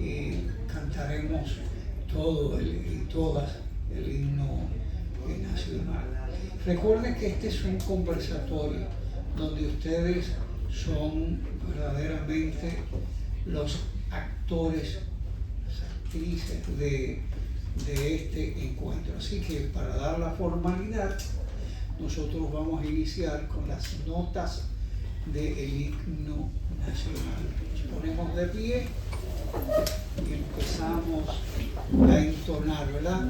y cantaremos todo y todas el himno nacional. Recuerden que este es un conversatorio donde ustedes son verdaderamente los actores, las actrices de este encuentro. Así que para dar la formalidad, nosotros vamos a iniciar con las notas del himno nacional. Nos ponemos de pie y empezamos a entonar, ¿verdad?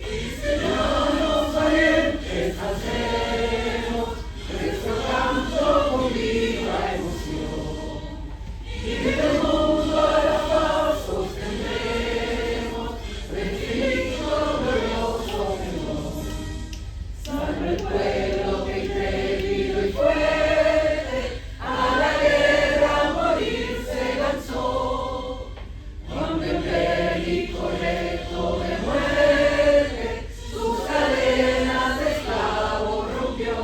Y ciudadanos valientes hacemos nuestro canto con viva emoción, y desde el mundo a la paz sostendremos nuestro himno glorioso Señor. Salve el pueblo que intrépido y fuerte a la guerra a morir se lanzó, hombre bélico recto de muerte, sus cadenas de esclavos rompió.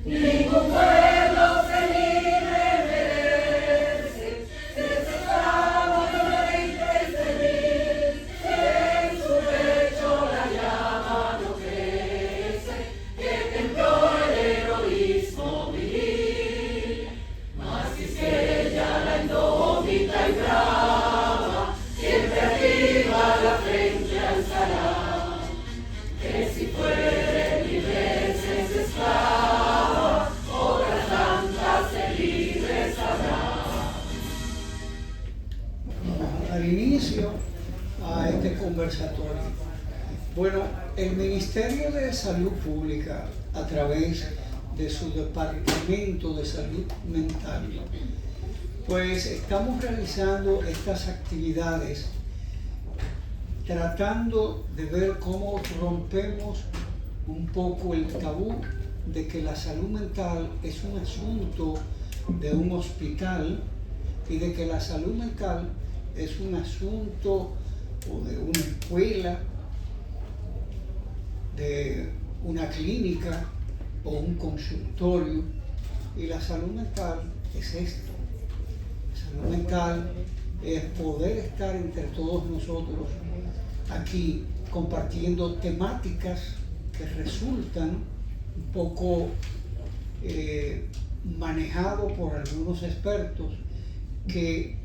Ningún pueblo se libre merece de ese esclavo violento y servil, que en su pecho la llama no crece, que templó el heroísmo viril. Mas si es que ella la indómita y brava, siempre arriba la frente alzará, que si fuere libre se esclava, otras tantas se libres habrá. Vamos a dar inicio a este conversatorio. Bueno, el Ministerio de Salud Pública, a través de su Departamento de Salud Mental, pues estamos realizando estas actividades tratando de ver cómo rompemos un poco el tabú de que la salud mental es un asunto de un hospital y de que la salud mental es un asunto o de una escuela, de una clínica o un consultorio. Y la salud mental es esto. La salud mental es poder estar entre todos nosotros aquí compartiendo temáticas que resultan un poco manejado por algunos expertos que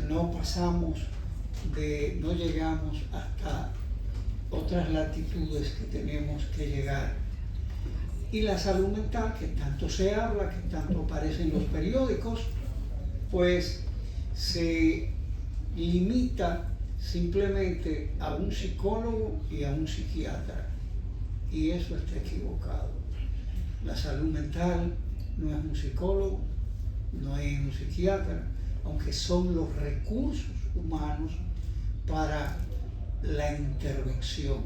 no llegamos hasta otras latitudes que tenemos que llegar. Y la salud mental, que tanto se habla, que tanto aparece en los periódicos, pues se limita simplemente a un psicólogo y a un psiquiatra. Y eso está equivocado. La salud mental no es un psicólogo, no es un psiquiatra, aunque son los recursos humanos para la intervención.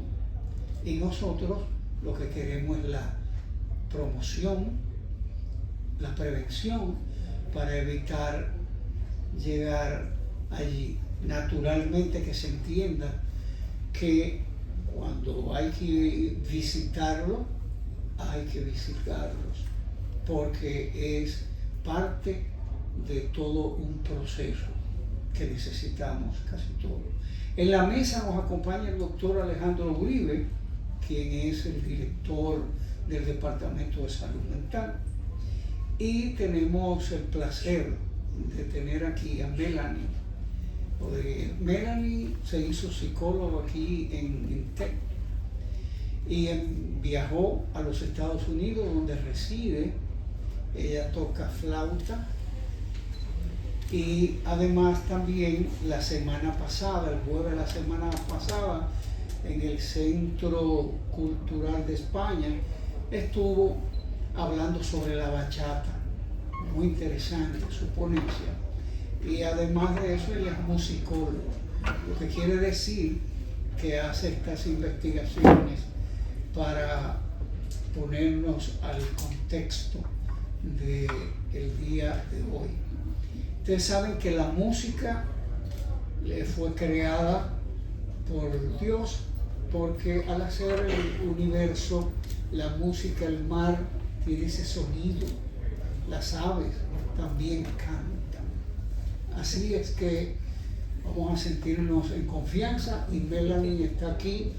Y nosotros lo que queremos es la promoción, la prevención, para evitar llegar allí. Naturalmente que se entienda que cuando hay que visitarlo, hay que visitarlos, porque es parte de todo un proceso que necesitamos casi todos. En la mesa nos acompaña el doctor Alejandro Uribe, quien es el director del Departamento de Salud Mental, y tenemos el placer de tener aquí a Melanie. Melanie se hizo psicólogo aquí en TEC y viajó a los Estados Unidos, donde reside. Ella toca flauta y además también la semana pasada, el jueves de la semana pasada, en el Centro Cultural de España, estuvo hablando sobre la bachata. Muy interesante su ponencia. Y además de eso, ella es musicóloga, lo que quiere decir que hace estas investigaciones para ponernos al contexto del día de hoy. Ustedes saben que la música fue creada por Dios porque al hacer el universo, la música, el mar tiene ese sonido, las aves también cantan. Así es que vamos a sentirnos en confianza, y Melanie está aquí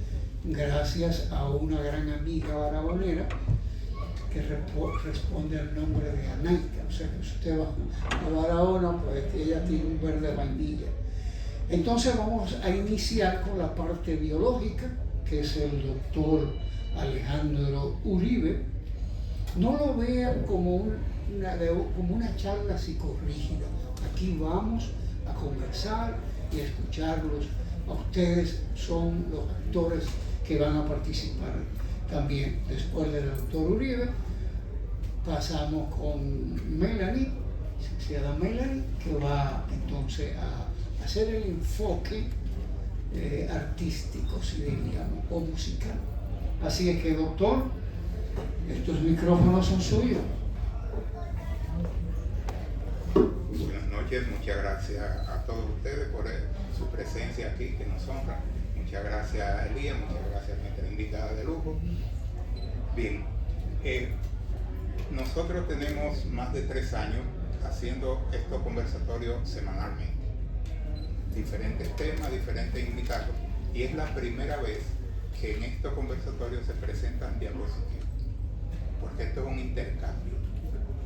gracias a una gran amiga barahonera que responde al nombre de Anaita. O sea que si usted va a Barahona, pues ella tiene un verde vainilla. Entonces vamos a iniciar con la parte biológica, que es el doctor Alejandro Uribe. No lo vean como una charla psicorrígida. Aquí vamos a conversar y a escucharlos. A ustedes son los actores que van a participar también. Después del doctor Uribe, pasamos con Melanie, licenciada Melanie, que va entonces a hacer el enfoque artístico, si diríamos, o musical. Así es que, doctor, estos micrófonos son suyos. Buenas noches, muchas gracias a todos ustedes por su presencia aquí, que nos honra. Muchas gracias a Elías, muchas gracias a nuestra invitada de lujo. Bien, nosotros tenemos más de 3 años haciendo estos conversatorios semanalmente. Diferentes temas, diferentes invitados. Y es la primera vez que en estos conversatorios se presentan diapositivas. Porque esto es un intercambio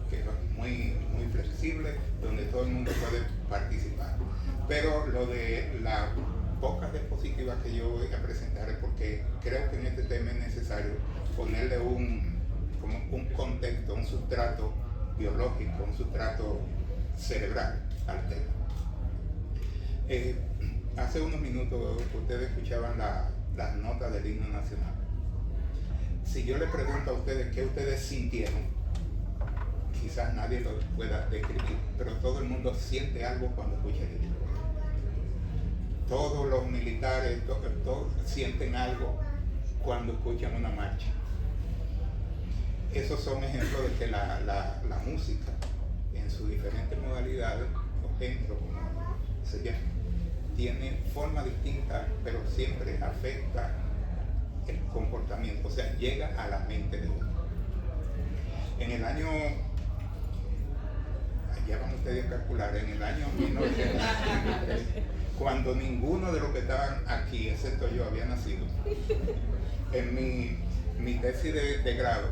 que es muy flexible, donde todo el mundo puede participar. Pero lo de las pocas diapositivas que yo voy a presentar es porque creo que en este tema es necesario ponerle un contexto, un sustrato biológico, un sustrato cerebral al tema. Hace unos minutos ustedes escuchaban las notas del himno nacional. Si yo les pregunto a ustedes qué ustedes sintieron, quizás nadie lo pueda describir, pero todo el mundo siente algo cuando escucha el himno. Todos los militares, todos sienten algo cuando escuchan una marcha. Esos son ejemplos de que la música, en sus diferentes modalidades, o géneros, como se llama, tiene forma distinta, pero siempre afecta el comportamiento, o sea, llega a la mente de uno. En el año, ya van ustedes a calcular, en el año 1953, cuando ninguno de los que estaban aquí, excepto yo, había nacido, en mi tesis de grado,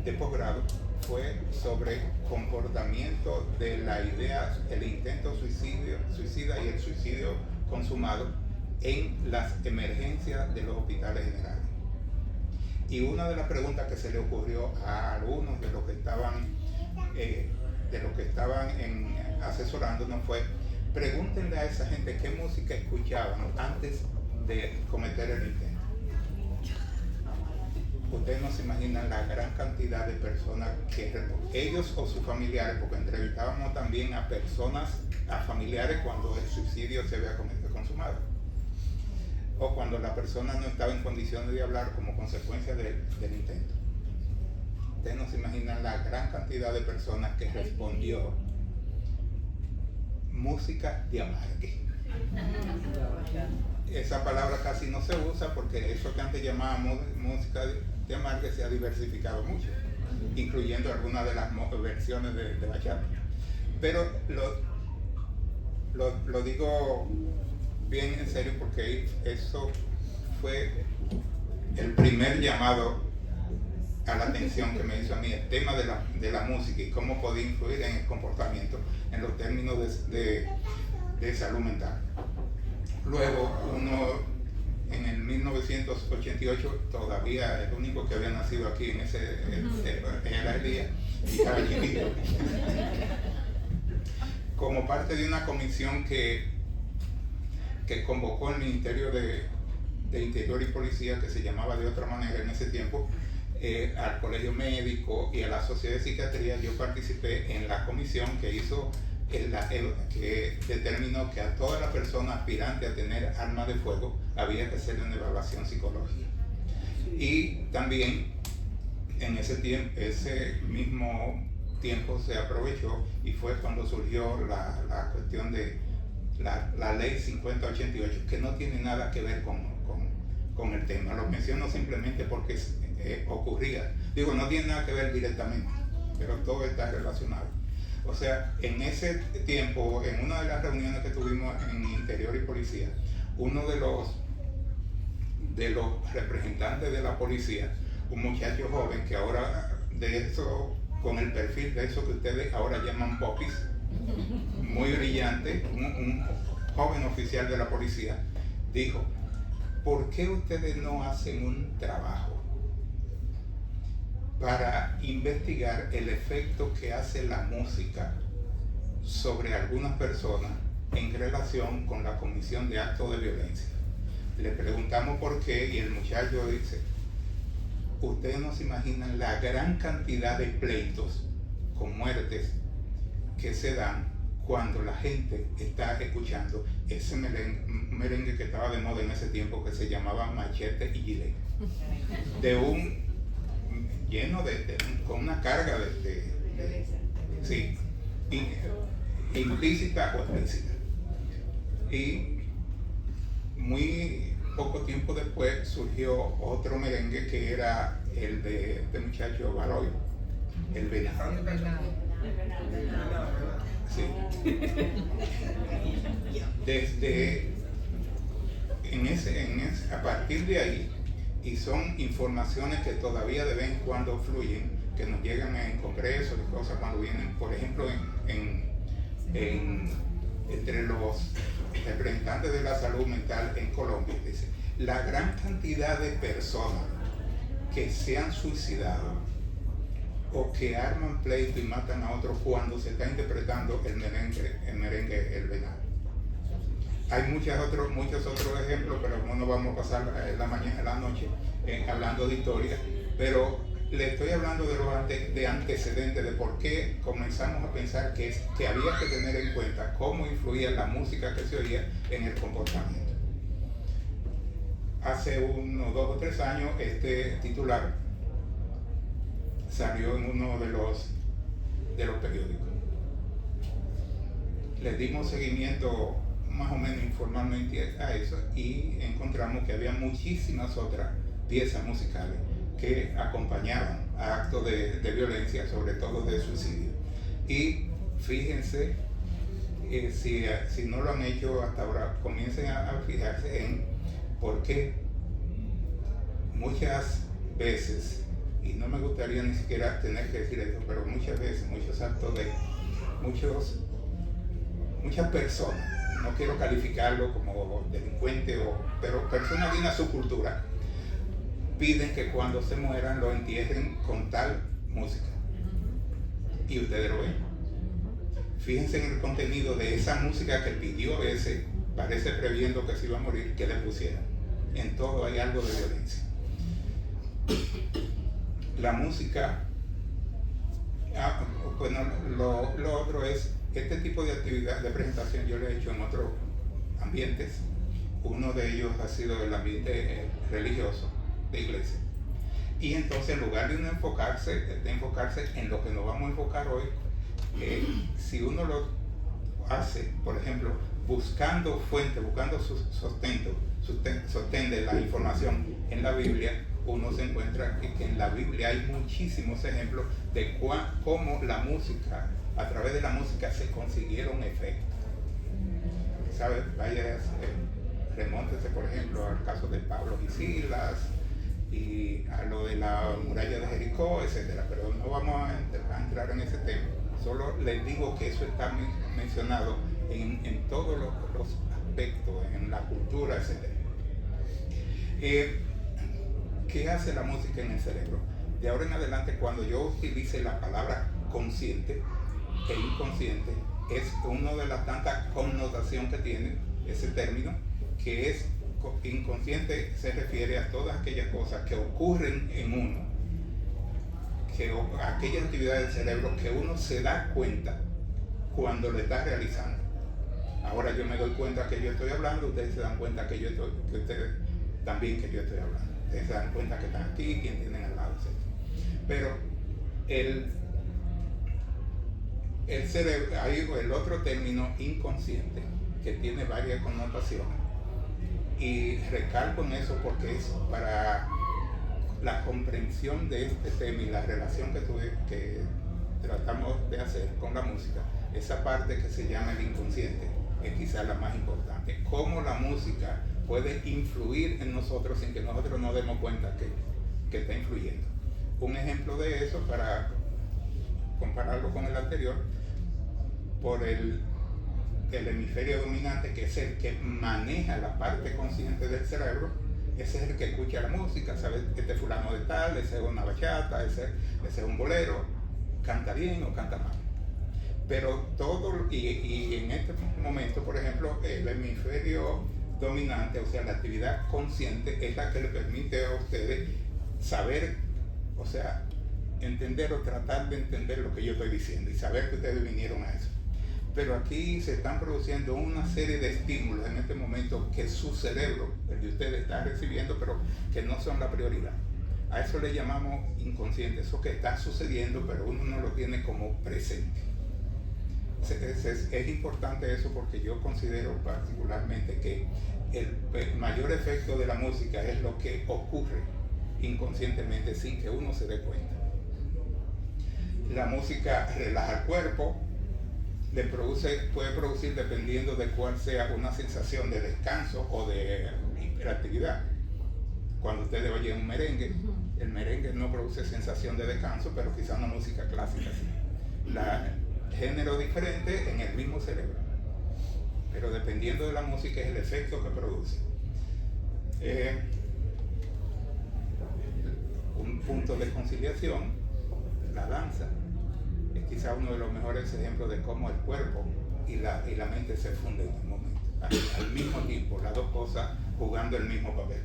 de posgrado, fue sobre comportamiento de la idea, el intento suicida y el suicidio consumado en las emergencias de los hospitales generales. Y una de las preguntas que se le ocurrió a algunos de los que estaban asesorándonos fue: pregúntenle a esa gente qué música escuchaban antes de cometer el intento. Ustedes no se imaginan la gran cantidad de personas que ellos o sus familiares, porque entrevistábamos también a familiares cuando el suicidio se había consumado, o cuando la persona no estaba en condiciones de hablar como consecuencia del intento. Ustedes no se imaginan la gran cantidad de personas que respondió música de amargue. Esa palabra casi no se usa porque eso que antes llamábamos música de amargue se ha diversificado mucho, incluyendo algunas de las versiones de bachata. Pero lo digo bien en serio porque eso fue el primer llamado a la atención que me hizo a mí, el tema de la música y cómo podía influir en el comportamiento en los términos de salud mental. Luego en el 1988, todavía el único que había nacido aquí en era Elías, y estaba chiquito, como parte de una comisión que convocó el Ministerio de Interior y Policía, que se llamaba de otra manera en ese tiempo, al Colegio Médico y a la Sociedad de Psiquiatría. Yo participé en la comisión que hizo que determinó que a toda la persona aspirante a tener arma de fuego había que hacerle una evaluación psicológica. Y también en ese mismo tiempo se aprovechó y fue cuando surgió la cuestión de la ley 5088, que no tiene nada que ver con con el tema. Lo menciono simplemente porque ocurría. Digo, no tiene nada que ver directamente, pero todo está relacionado. O sea, en ese tiempo, en una de las reuniones que tuvimos en Interior y Policía, uno de los representantes de la policía, un muchacho joven que ahora, de eso, con el perfil de eso que ustedes ahora llaman popis, muy brillante, un joven oficial de la policía, dijo: ¿por qué ustedes no hacen un trabajo para investigar el efecto que hace la música sobre algunas personas en relación con la comisión de actos de violencia? Le preguntamos por qué y el muchacho dice: ustedes no se imaginan la gran cantidad de pleitos con muertes que se dan cuando la gente está escuchando ese merengue que estaba de moda en ese tiempo, que se llamaba Machete y Gilet, lleno con una carga sí, implícita o explícita. Y muy poco tiempo después surgió otro merengue que era el de este muchacho Baloy, el venado. Sí. A partir de ahí, y son informaciones que todavía de vez en cuando fluyen, que nos llegan en congresos y cosas cuando vienen, por ejemplo, entre los representantes de la salud mental en Colombia, dice: la gran cantidad de personas que se han suicidado o que arman pleito y matan a otros cuando se está interpretando el merengue El Venado. Hay muchos otros ejemplos, pero no nos vamos a pasar la noche hablando de historia, pero le estoy hablando de antecedentes, de por qué comenzamos a pensar que había que tener en cuenta cómo influía la música que se oía en el comportamiento. Hace unos 2 o 3 años este titular salió en uno de los periódicos. Le dimos seguimiento más o menos informalmente a eso y encontramos que había muchísimas otras piezas musicales que acompañaban a actos de violencia, sobre todo de suicidio. Y fíjense, si no lo han hecho hasta ahora, comiencen a fijarse en por qué muchas veces, y no me gustaría ni siquiera tener que decir esto, pero muchas veces, muchos actos de muchas personas, no quiero calificarlo como delincuente, pero personas de una subcultura, piden que cuando se mueran lo entierren con tal música. Y ustedes lo ven. Fíjense en el contenido de esa música que pidió ese, parece previendo que se iba a morir, que le pusieran. En todo hay algo de violencia. La música, bueno, lo otro es, este tipo de actividad de presentación yo lo he hecho en otros ambientes. Uno de ellos ha sido el ambiente religioso de iglesia. Y entonces, en lugar de uno enfocarse en lo que nos vamos a enfocar hoy, si uno lo hace, por ejemplo, buscando fuente, buscando sostén de la información en la Biblia, uno se encuentra que en la Biblia hay muchísimos ejemplos de cómo la música, a través de la música se consiguieron efectos. ¿Sabes? Remóntese, por ejemplo, al caso de Pablo y Silas y a lo de la muralla de Jericó, etcétera. Pero no vamos a entrar en ese tema. Solo les digo que eso está mencionado en todos los aspectos, en la cultura, etcétera. ¿Qué hace la música en el cerebro? De ahora en adelante, cuando yo utilice la palabra consciente e inconsciente, es una de las tantas connotaciones que tiene ese término, que es inconsciente, se refiere a todas aquellas cosas que ocurren en uno, aquellas actividades del cerebro que uno se da cuenta cuando lo está realizando. Ahora yo me doy cuenta que yo estoy hablando, ustedes se dan cuenta que ustedes también que yo estoy hablando. Ustedes se dan cuenta que están aquí, quién tienen al lado, etc. Pero el cerebro, hay el otro término inconsciente que tiene varias connotaciones, Y recalco en eso porque es para la comprensión de este tema y la relación que tratamos de hacer con la música, esa parte que se llama el inconsciente es quizás la más importante. Cómo la música puede influir en nosotros sin que nosotros nos demos cuenta que está influyendo. Un ejemplo de eso, para compararlo con el anterior, por el hemisferio dominante, que es el que maneja la parte consciente del cerebro, ese es el que escucha la música, sabe que este fulano de tal, ese es una bachata, ese es un bolero, canta bien o canta mal. Pero todo, y en este momento, por ejemplo, el hemisferio dominante, o sea, la actividad consciente, es la que le permite a ustedes saber, o sea, entender o tratar de entender lo que yo estoy diciendo y saber que ustedes vinieron a eso. Pero aquí se están produciendo una serie de estímulos en este momento que su cerebro, el de ustedes, está recibiendo, pero que no son la prioridad. A eso le llamamos inconsciente, eso que está sucediendo, pero uno no lo tiene como presente. Es importante eso porque yo considero particularmente que el mayor efecto de la música es lo que ocurre inconscientemente sin que uno se dé cuenta. La música relaja el cuerpo, puede producir, dependiendo de cuál sea, una sensación de descanso o de hiperactividad. Cuando ustedes oyen un merengue, el merengue no produce sensación de descanso, pero quizá una música clásica sí. Género diferente en el mismo cerebro, pero dependiendo de la música es el efecto que produce. Un punto de conciliación, la danza, es quizá uno de los mejores ejemplos de cómo el cuerpo y la mente se funden en un momento, al mismo tiempo, las dos cosas jugando el mismo papel.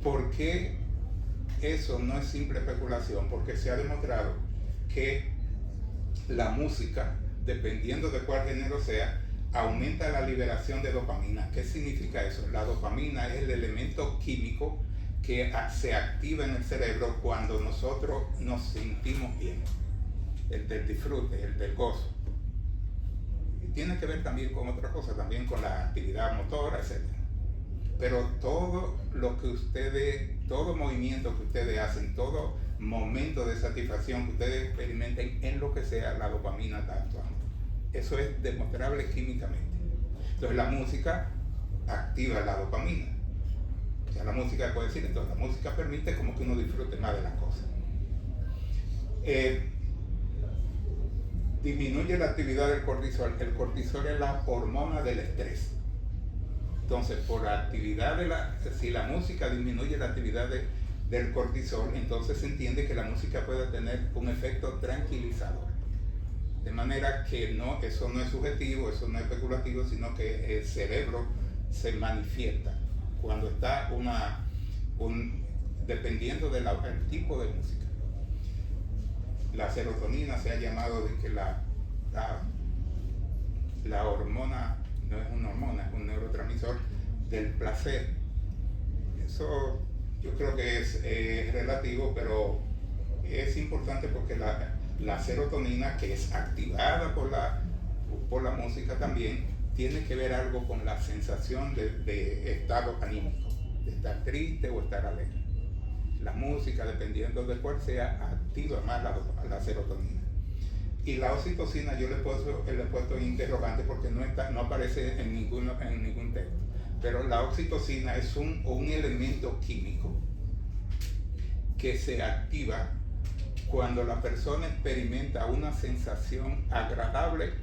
¿Por qué eso no es simple especulación? Porque se ha demostrado que la música, dependiendo de cuál género sea, aumenta la liberación de dopamina. ¿Qué significa eso? La dopamina es el elemento químico que se activa en el cerebro cuando nosotros nos sentimos bien. El del disfrute, el del gozo. Y tiene que ver también con otra cosa, también con la actividad motora, etc. Pero todo movimiento que ustedes hacen, todo momento de satisfacción que ustedes experimenten en lo que sea, la dopamina está actuando. Eso es demostrable químicamente. Entonces la música activa la dopamina. O sea, la música puede decir, entonces la música permite como que uno disfrute más de las cosas. Disminuye la actividad del cortisol. El cortisol es la hormona del estrés. Entonces, por la actividad si la música disminuye la actividad del cortisol, entonces se entiende que la música puede tener un efecto tranquilizador. De manera que eso no es subjetivo, eso no es especulativo, sino que el cerebro se manifiesta cuando está dependiendo del tipo de música. La serotonina se ha llamado de que la hormona, no es una hormona, es un neurotransmisor del placer. Eso yo creo que es relativo, pero es importante porque la serotonina, que es activada por la música también, tiene que ver algo con la sensación de estado anímico, de estar triste o estar alegre. La música, dependiendo de cuál sea, activa más la serotonina. Y la oxitocina yo le he puesto interrogante porque no aparece en ningún texto. Pero la oxitocina es un elemento químico que se activa cuando la persona experimenta una sensación agradable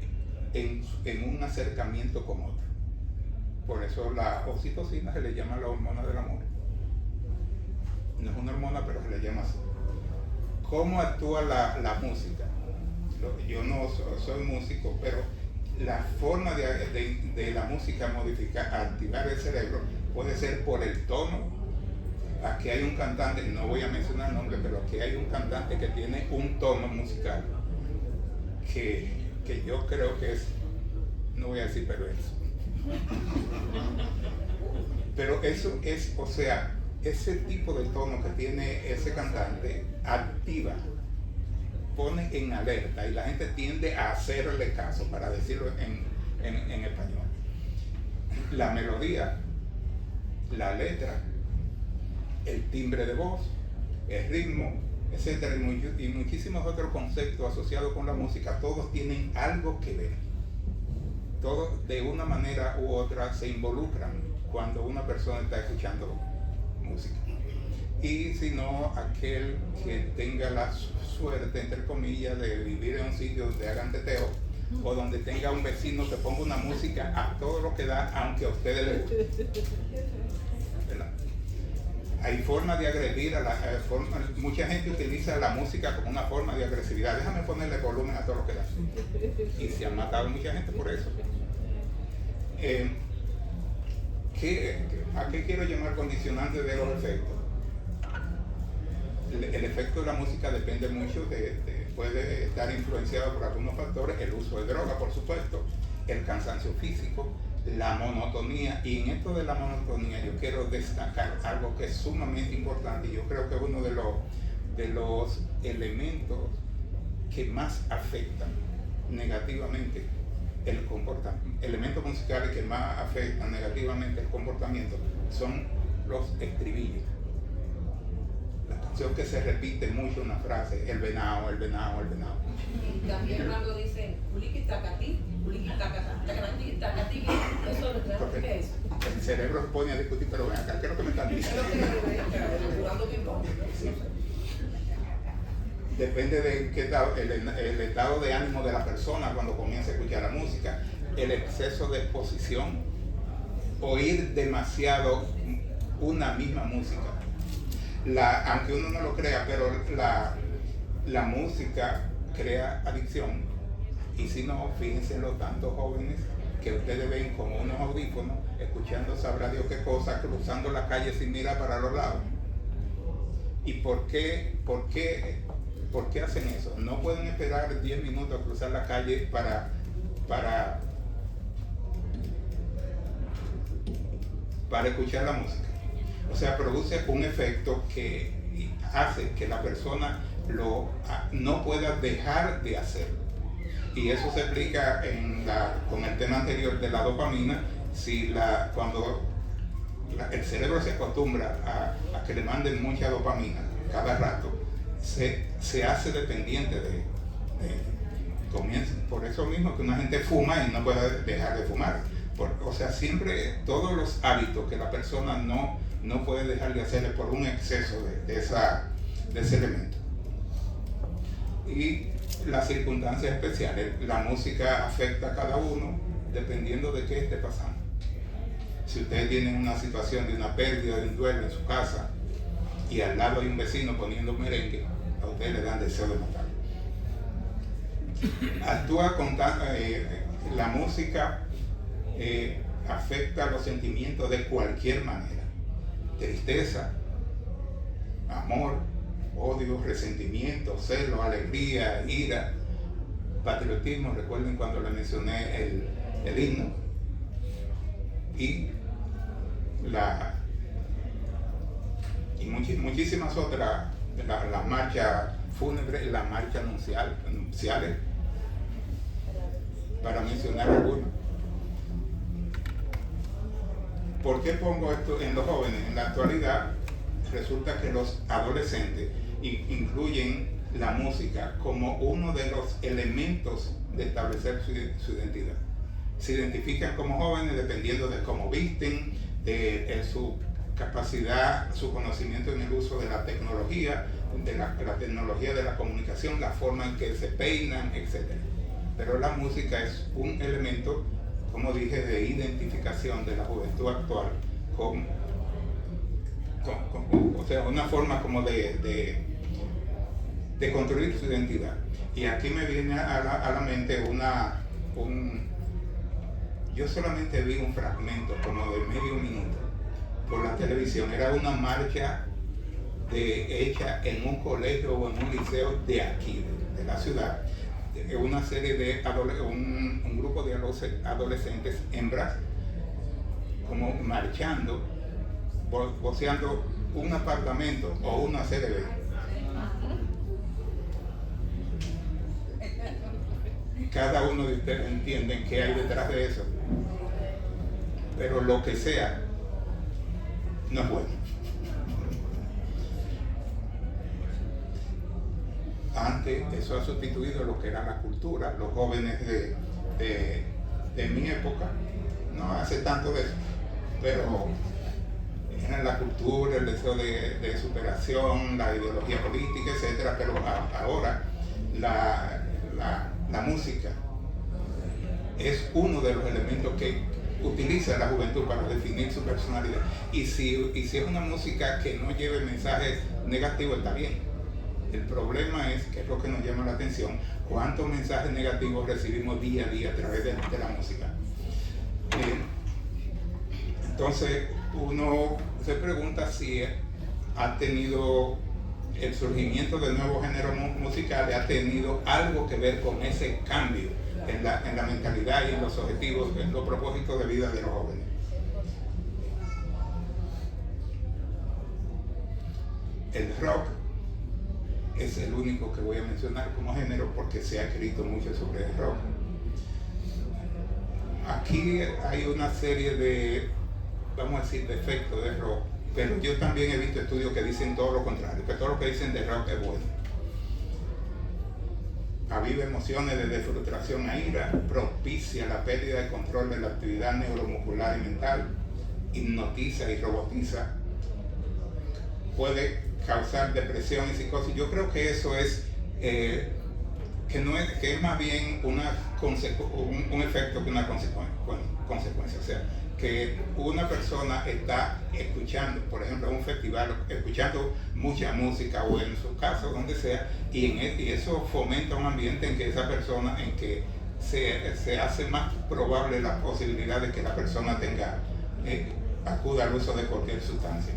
en un acercamiento con otro. Por eso la oxitocina se le llama la hormona del amor. No es una hormona, pero se le llama así. ¿Cómo actúa la música? Yo no soy músico, pero la forma de la música activar el cerebro puede ser por el tono. Aquí hay un cantante, no voy a mencionar el nombre, pero aquí hay un cantante que tiene un tono musical que yo creo que es, no voy a decir perverso. Pero eso es, o sea, ese tipo de tono que tiene ese cantante activa pone en alerta y la gente tiende a hacerle caso, para decirlo en español. La melodía, la letra, el timbre de voz, el ritmo, etcétera, y muchísimos otros conceptos asociados con la música, todos tienen algo que ver. Todos de una manera u otra se involucran cuando una persona está escuchando música. Y si no, aquel que tenga la suerte, entre comillas, de vivir en un sitio donde hagan teteo, o donde tenga un vecino que ponga una música a todo lo que da, aunque a ustedes les guste. ¿Verdad? Hay formas de agredir mucha gente utiliza la música como una forma de agresividad. Déjame ponerle volumen a todo lo que da. Y se han matado mucha gente por eso. ¿A qué quiero llamar condicionante de los efectos? El efecto de la música depende mucho puede estar influenciado por algunos factores, el uso de droga, por supuesto, el cansancio físico, la monotonía. Y en esto de la monotonía yo quiero destacar algo que es sumamente importante, y yo creo que es uno de los elementos que más afectan negativamente el comportamiento. Elementos musicales que más afectan negativamente el comportamiento son los estribillos. La canción que se repite mucho una frase, el venado, el venado, el venado. Y también cuando dicen uliqui tacatí, eso ¿qué es? El cerebro se pone a discutir, pero ven acá, ¿qué es lo que me están diciendo? Depende de qué el estado de ánimo de la persona cuando comienza a escuchar la música, el exceso de exposición, oír demasiado una misma música. Aunque uno no lo crea, pero la música crea adicción. Y si no, fíjense en los tantos jóvenes que ustedes ven con unos audífonos, escuchando sabrá Dios qué cosa, cruzando la calle sin mirar para los lados. ¿Y por qué hacen eso? No pueden esperar 10 minutos a cruzar la calle para escuchar la música. O sea, produce un efecto que hace que la persona no pueda dejar de hacerlo. Y eso se explica con el tema anterior de la dopamina. Cuando el cerebro se acostumbra a que le manden mucha dopamina cada rato, se hace dependiente de comienza. Por eso mismo que una gente fuma y no puede dejar de fumar. O sea, siempre todos los hábitos que la persona no puede dejar de hacer por un exceso de ese elemento. Y las circunstancias especiales, la música afecta a cada uno dependiendo de qué esté pasando. Si ustedes tienen una situación de una pérdida, de un duelo en su casa, y al lado hay un vecino poniendo merengue, a ustedes le dan deseo de matar. La música afecta los sentimientos de cualquier manera. Tristeza, amor, odio, resentimiento, celo, alegría, ira, patriotismo. Recuerden cuando les mencioné el himno. Y muchísimas otras, las marchas fúnebres, las marchas nupciales, para mencionar algunas. ¿Por qué pongo esto en los jóvenes? En la actualidad resulta que los adolescentes incluyen la música como uno de los elementos de establecer su identidad. Se identifican como jóvenes dependiendo de cómo visten, de su capacidad, su conocimiento en el uso de la tecnología, de la tecnología de la comunicación, la forma en que se peinan, etc. Pero la música es un elemento, como dije, de identificación de la juventud actual, o sea, una forma como de construir su identidad. Y aquí me viene a la mente yo solamente vi un fragmento como de medio minuto por la televisión. Era una marcha hecha en un colegio o en un liceo de aquí, de la ciudad. Una serie de un grupo de adolescentes hembras como marchando, voceando un apartamento o una CDB. cada uno de ustedes entienden qué hay detrás de eso. Pero lo que sea, no es bueno. Antes eso ha sustituido lo que era la cultura. Los jóvenes de mi época, no hace tanto de eso, pero era la cultura, el deseo de superación, la ideología política, etcétera. Pero ahora la música es uno de los elementos que utiliza la juventud para definir su personalidad. Y si es una música que no lleve mensajes negativos, está bien. El problema es, que es lo que nos llama la atención, cuántos mensajes negativos recibimos día a día a través de la música. Entonces uno se pregunta si ha tenido el surgimiento de nuevos géneros musicales, ha tenido algo que ver con ese cambio en la mentalidad y en los objetivos, en los propósitos de vida de los jóvenes. El rock es el único que voy a mencionar como género porque se ha escrito mucho sobre el rock. Aquí hay una serie de, vamos a decir, defectos de rock, pero yo también he visto estudios que dicen todo lo contrario, que todo lo que dicen de rock es bueno. Aviva emociones desde frustración a ira, propicia la pérdida de control de la actividad neuromuscular y mental, hipnotiza y robotiza, puede causar depresión y psicosis. Yo creo que eso es que es más bien un efecto que una consecuencia. O sea, que una persona está escuchando, por ejemplo, en un festival, escuchando mucha música o en su casa, donde sea, y eso fomenta un ambiente en que esa persona, en que se hace más probable la posibilidad de que la persona acuda al uso de cualquier sustancia.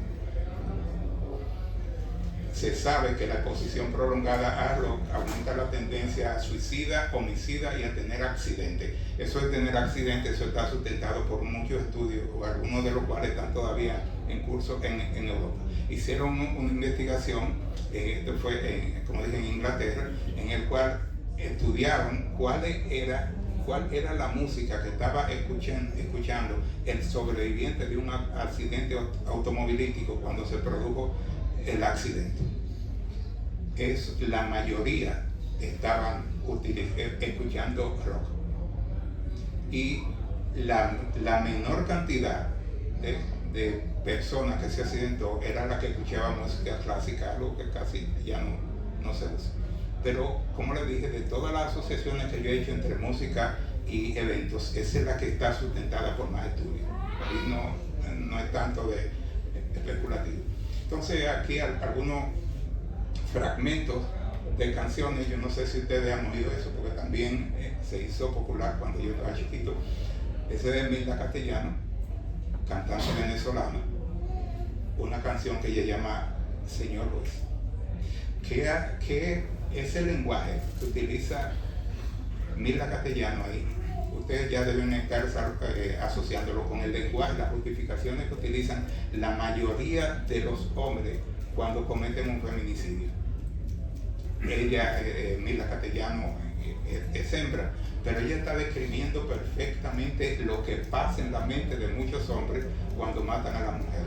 Se sabe que la exposición prolongada a rock aumenta la tendencia a suicida, homicida y a tener accidentes. Eso de tener accidentes, eso está sustentado por muchos estudios, o algunos de los cuales están todavía en curso en Europa. Hicieron una investigación, esto fue, como dije, en Inglaterra, en el cual estudiaron cuál era la música que estaba escuchando el sobreviviente de un accidente automovilístico cuando se produjo el accidente. La mayoría estaban escuchando rock, y la menor cantidad de personas que se accidentó era la que escuchaba música clásica, algo que casi ya no se usa. Pero como les dije, de todas las asociaciones que yo he hecho entre música y eventos, esa es la que está sustentada por más estudios, y no es tanto de especulativo. Entonces aquí algunos fragmentos de canciones, yo no sé si ustedes han oído eso, porque también se hizo popular cuando yo estaba chiquito. Ese de Milda Castellano, cantante venezolana, una canción que ella llama Señor Juez. ¿Qué es el lenguaje que utiliza Milda Castellano ahí? Ustedes ya deben estar asociándolo con el lenguaje, las justificaciones que utilizan la mayoría de los hombres cuando cometen un feminicidio. Ella, Milda Castellano, es hembra, pero ella está describiendo perfectamente lo que pasa en la mente de muchos hombres cuando matan a la mujer.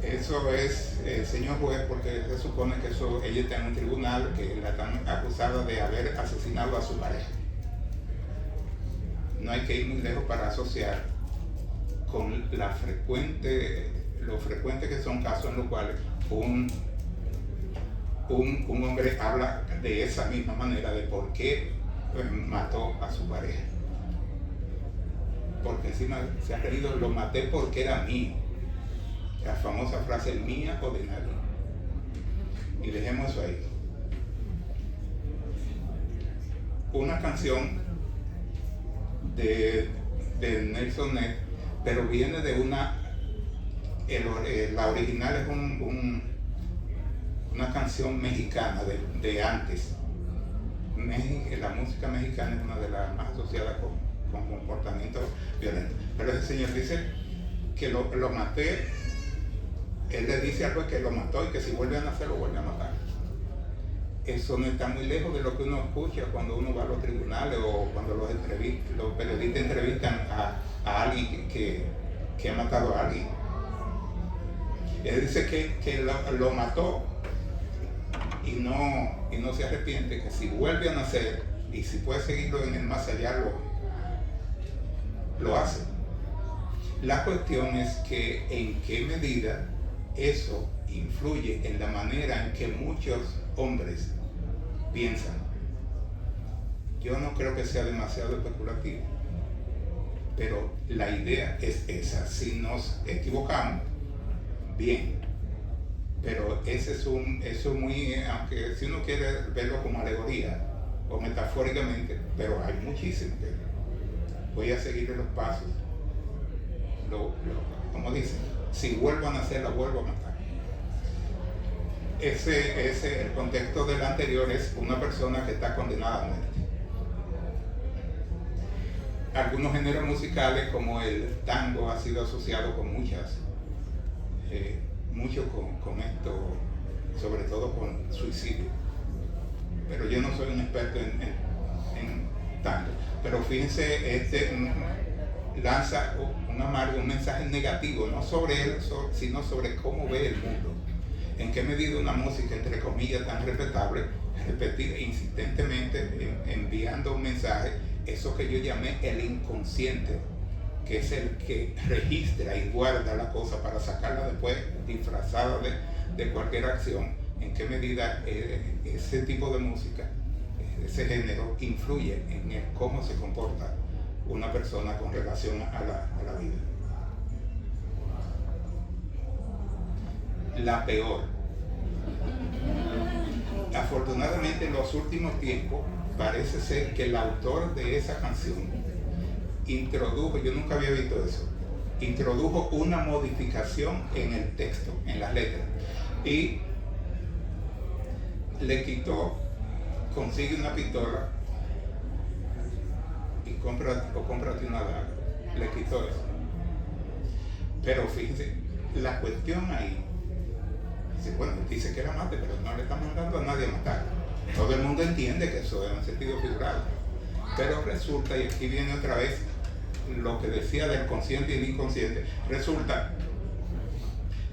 Eso es, señor juez, porque se supone que ella está en un tribunal que la están acusada de haber asesinado a su pareja. No hay que ir muy lejos para asociar con lo frecuente que son casos en los cuales un hombre habla de esa misma manera de por qué mató a su pareja. Porque encima se ha querido, lo maté porque era mío. La famosa frase, mía o de nadie. Y dejemos eso ahí. Una canción de Nelson Ned, pero viene de la original es una canción mexicana de antes. La música mexicana es una de las más asociadas con comportamientos violentos. Pero ese señor dice que lo maté, él le dice algo que lo mató y que si vuelve a nacer lo vuelve a matar. eso no está muy lejos de lo que uno escucha cuando uno va a los tribunales o cuando los periodistas entrevistan a alguien que ha matado a alguien. Él dice que lo mató y no se arrepiente, que si vuelve a nacer y si puede seguirlo en el más allá, lo hace. La cuestión es que en qué medida eso influye en la manera en que muchos hombres piensan. Yo no creo que sea demasiado especulativo, pero la idea es esa. Si nos equivocamos, bien, pero eso es muy, aunque si uno quiere verlo como alegoría o metafóricamente, pero hay muchísimo que voy a seguir los pasos. Como dicen, si vuelvo a nacer, la vuelvo a matar. El contexto del anterior es una persona que está condenada a muerte. Algunos géneros musicales como el tango ha sido asociado con mucho con esto, sobre todo con suicidio. Pero yo no soy un experto en tango. Pero fíjense, lanza un mensaje negativo, no sobre él, sino sobre cómo ve el mundo. En qué medida una música, entre comillas, tan respetable, repetida insistentemente, enviando un mensaje, eso que yo llamé el inconsciente, que es el que registra y guarda la cosa para sacarla después disfrazada de cualquier acción, en qué medida ese tipo de música, ese género, influye en cómo se comporta una persona con relación a la vida. La peor. Afortunadamente en los últimos tiempos parece ser que el autor de esa canción introdujo, yo nunca había visto eso, introdujo una modificación en el texto, en las letras, y le quitó, consigue una pistola y cómprate una daga, le quitó eso. Pero fíjense, la cuestión ahí, dice que la mate, pero no le está mandando a nadie a matar. Todo el mundo entiende que eso es un sentido figurado. Pero resulta, y aquí viene otra vez lo que decía del consciente y el inconsciente, resulta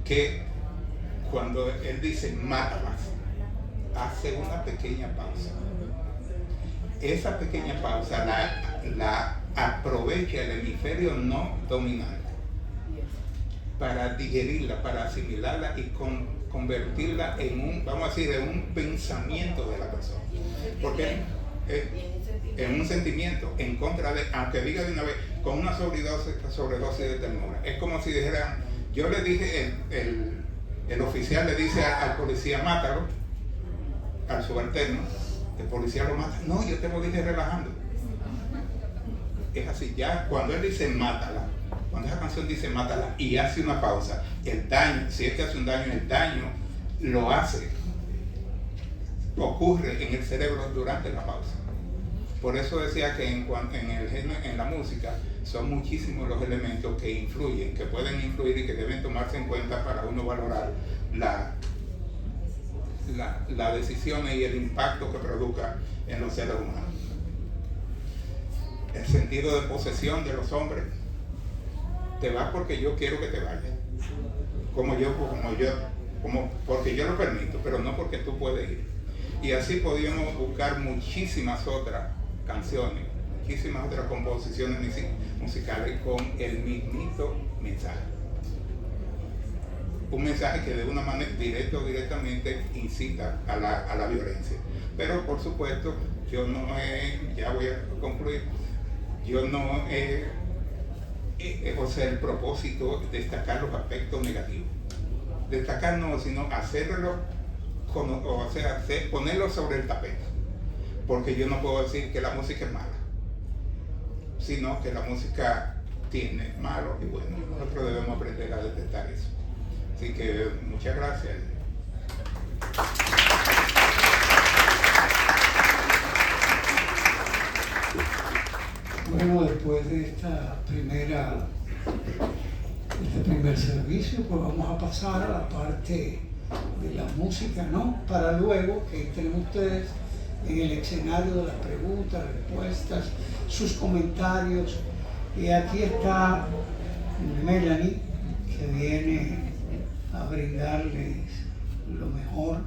que cuando él dice mátalas, hace una pequeña pausa. Esa pequeña pausa la aprovecha el hemisferio no dominante para digerirla, para asimilarla y convertirla en un pensamiento de la persona. Porque en un sentimiento en contra de, aunque diga de una vez, con una sobredosis de ternura. Es como si dijeran, yo le dije, el oficial le dice al policía, mátalo, al subalterno, el policía lo mata. No, yo te lo dije relajando. Es así, ya cuando él dice mátala, cuando esa canción dice mátala y hace una pausa, el daño, si es que hace un daño, el daño lo hace, ocurre en el cerebro durante la pausa. Por eso decía que en la música son muchísimos los elementos que influyen, que pueden influir y que deben tomarse en cuenta para uno valorar las decisiones y el impacto que produzca en los seres humanos. El sentido de posesión de los hombres. Te vas porque yo quiero que te vayas. Porque yo lo permito, pero no porque tú puedes ir. Y así podíamos buscar muchísimas otras canciones, muchísimas otras composiciones musicales con el mismito mensaje. Un mensaje que de una manera directa o directamente incita a la violencia. Pero por supuesto, ya voy a concluir, el propósito es destacar los aspectos negativos. Destacar no, sino hacerlo, ponerlo sobre el tapete. Porque yo no puedo decir que la música es mala, sino que la música tiene malo y bueno. Nosotros debemos aprender a detectar eso. Así que muchas gracias. Bueno, después de este primer servicio, pues vamos a pasar a la parte de la música, ¿no? Para luego que estén ustedes en el escenario de las preguntas, respuestas, sus comentarios. Y aquí está Melanie, que viene a brindarles lo mejor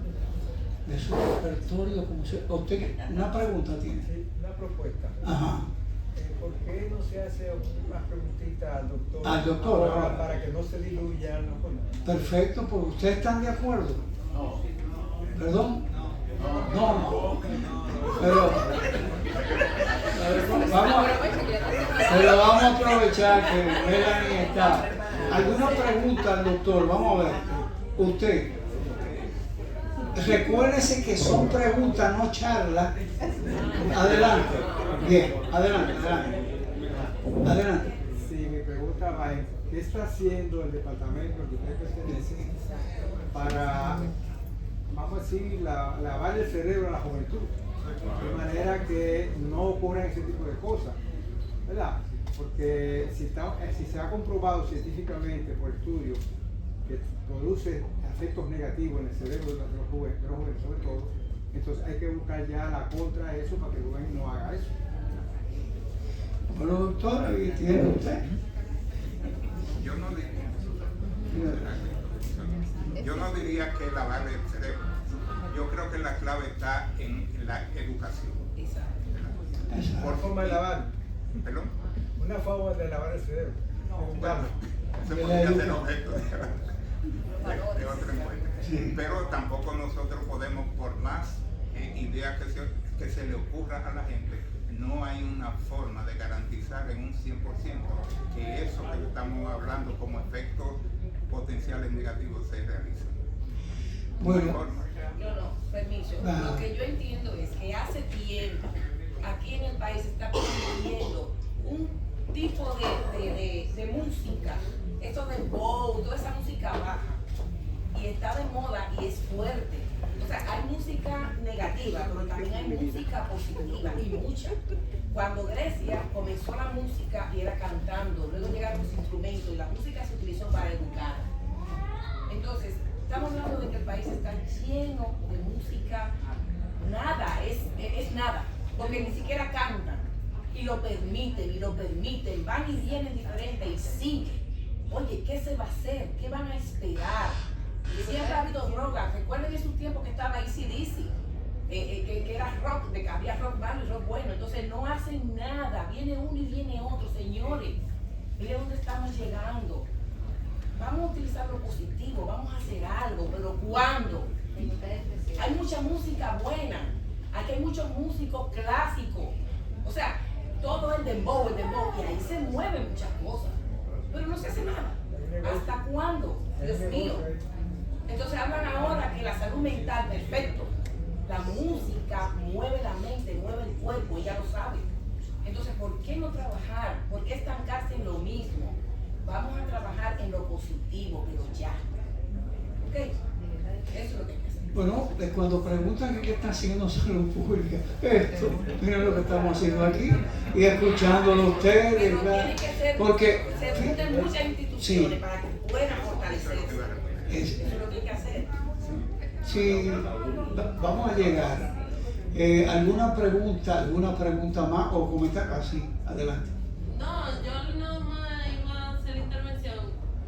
de su repertorio. ¿Usted una pregunta tiene? Sí, una propuesta. Ajá. ¿Por qué no se hace unas preguntitas al doctor? Al doctor, ahora, para que no se diluya. Perfecto, pues ustedes están de acuerdo. No. ¿Perdón? No. Pero vamos a aprovechar que Melanie está. ¿Alguna pregunta al doctor? Vamos a ver. Usted. Recuérdese que son preguntas, no charlas. Adelante. Bien, adelante. Sí, mi pregunta va en ¿qué está haciendo el departamento al que usted pertenece para, vamos a decir, lavar el cerebro a la juventud? De manera que no ocurran ese tipo de cosas, ¿verdad? Porque si se ha comprobado científicamente por estudios que produce efectos negativos en el cerebro de los jóvenes sobre todo, entonces hay que buscar ya la contra de eso para que el joven no haga eso. Bueno, doctor, ahí tiene usted. Yo no diría que lavar el cerebro. Yo creo que la clave está en la educación. ¿Por forma de lavar? ¿Perdón? Una forma de lavar el cerebro. Bueno, se podría ser objeto de otro encuentro. Sí. Pero tampoco nosotros podemos, por más ideas que se le ocurra a la gente, no hay una forma de garantizar en un 100% que eso que estamos hablando como efectos potenciales negativos se realicen. Bueno. No, permiso. Lo que yo entiendo es que hace tiempo aquí en el país se está permitiendo un tipo de música, esto de bow, toda esa música baja, y está de moda y es fuerte. O sea, hay música negativa, pero también hay música positiva y mucha. Cuando Grecia comenzó la música y era cantando, luego llegaron los instrumentos y la música se utilizó para educar. Entonces, estamos hablando de que el país está lleno de música, nada, es nada, porque ni siquiera cantan y lo permiten, van y vienen diferentes y siguen. Oye, ¿qué se va a hacer? ¿Qué van a esperar? Siempre ha habido drogas. Recuerden esos tiempos que estaba AC/DC, que era rock, de que había rock malo y rock bueno. Entonces no hacen nada. Viene uno y viene otro. Señores, miren dónde estamos llegando. Vamos a utilizar lo positivo, vamos a hacer algo, pero ¿cuándo? Hay mucha música buena. Aquí hay muchos músicos clásicos. O sea, todo el dembow, y ahí se mueven muchas cosas. Pero no se hace nada. ¿Hasta cuándo? Dios mío. Entonces hablan ahora que la salud mental, perfecto. La música mueve la mente, mueve el cuerpo, ella lo sabe. Entonces, ¿por qué no trabajar? ¿Por qué estancarse en lo mismo? Vamos a trabajar en lo positivo, pero ya. ¿Ok? Eso es lo que hay que hacer. Bueno, cuando preguntan qué está haciendo salud pública, esto, miren lo que estamos haciendo aquí y escuchándolo a ustedes, Pero ¿verdad? tiene que ser, Porque se junten muchas instituciones sí, para que puedan fortalecerse. Eso es lo que hay que hacer. sí, vamos a llegar. ¿Alguna pregunta más o comentario? Así, adelante. No, yo no más iba a hacer intervención.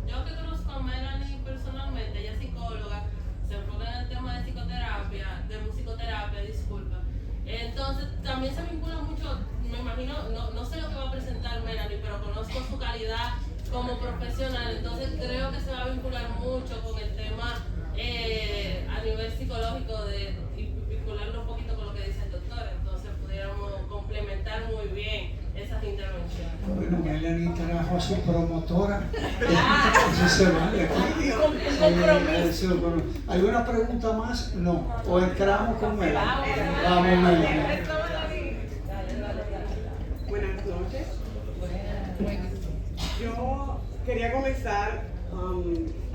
Yo que conozco a Melanie personalmente, ella es psicóloga, se enfoca en el tema de psicoterapia, de musicoterapia, disculpa. Entonces también se vincula mucho, me imagino, no sé lo que va a presentar Melanie, pero conozco su calidad como profesional, entonces creo que se va a vincular mucho con el tema a nivel psicológico y vincularlo un poquito con lo que dice el doctor, entonces pudiéramos complementar muy bien esas intervenciones. Bueno, Melanie trajo a su promotora. Eso se vale. ¿Alguna pregunta más? No. ¿O entramos con Melanie? Vamos, Melanie. Buenas noches. Yo quería comenzar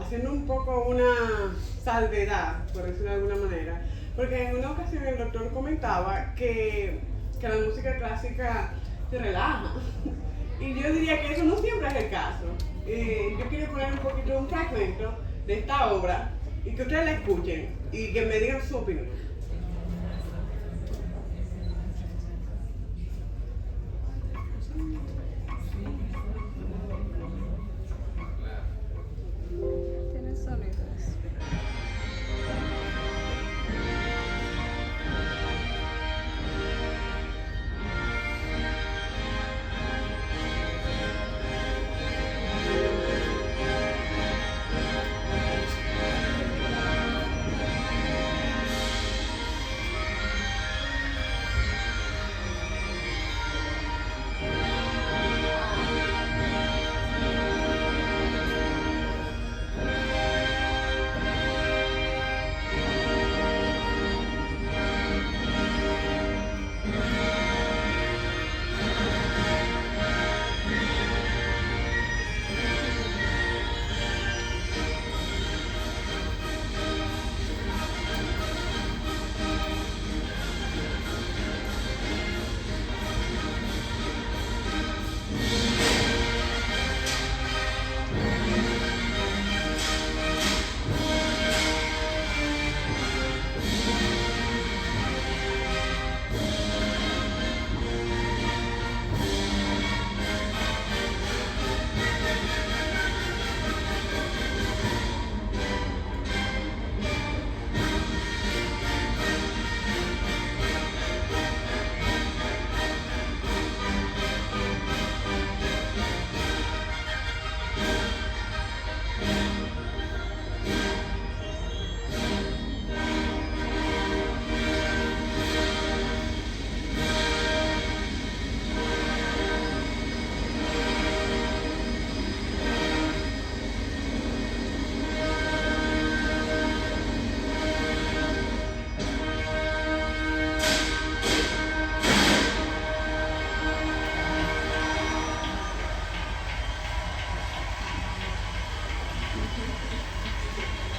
haciendo un poco una salvedad, por decirlo de alguna manera, porque en una ocasión el doctor comentaba que la música clásica se relaja. Y yo diría que eso no siempre es el caso. Yo quiero poner un poquito un fragmento de esta obra y que ustedes la escuchen y que me digan su opinión. Tiene sonidos.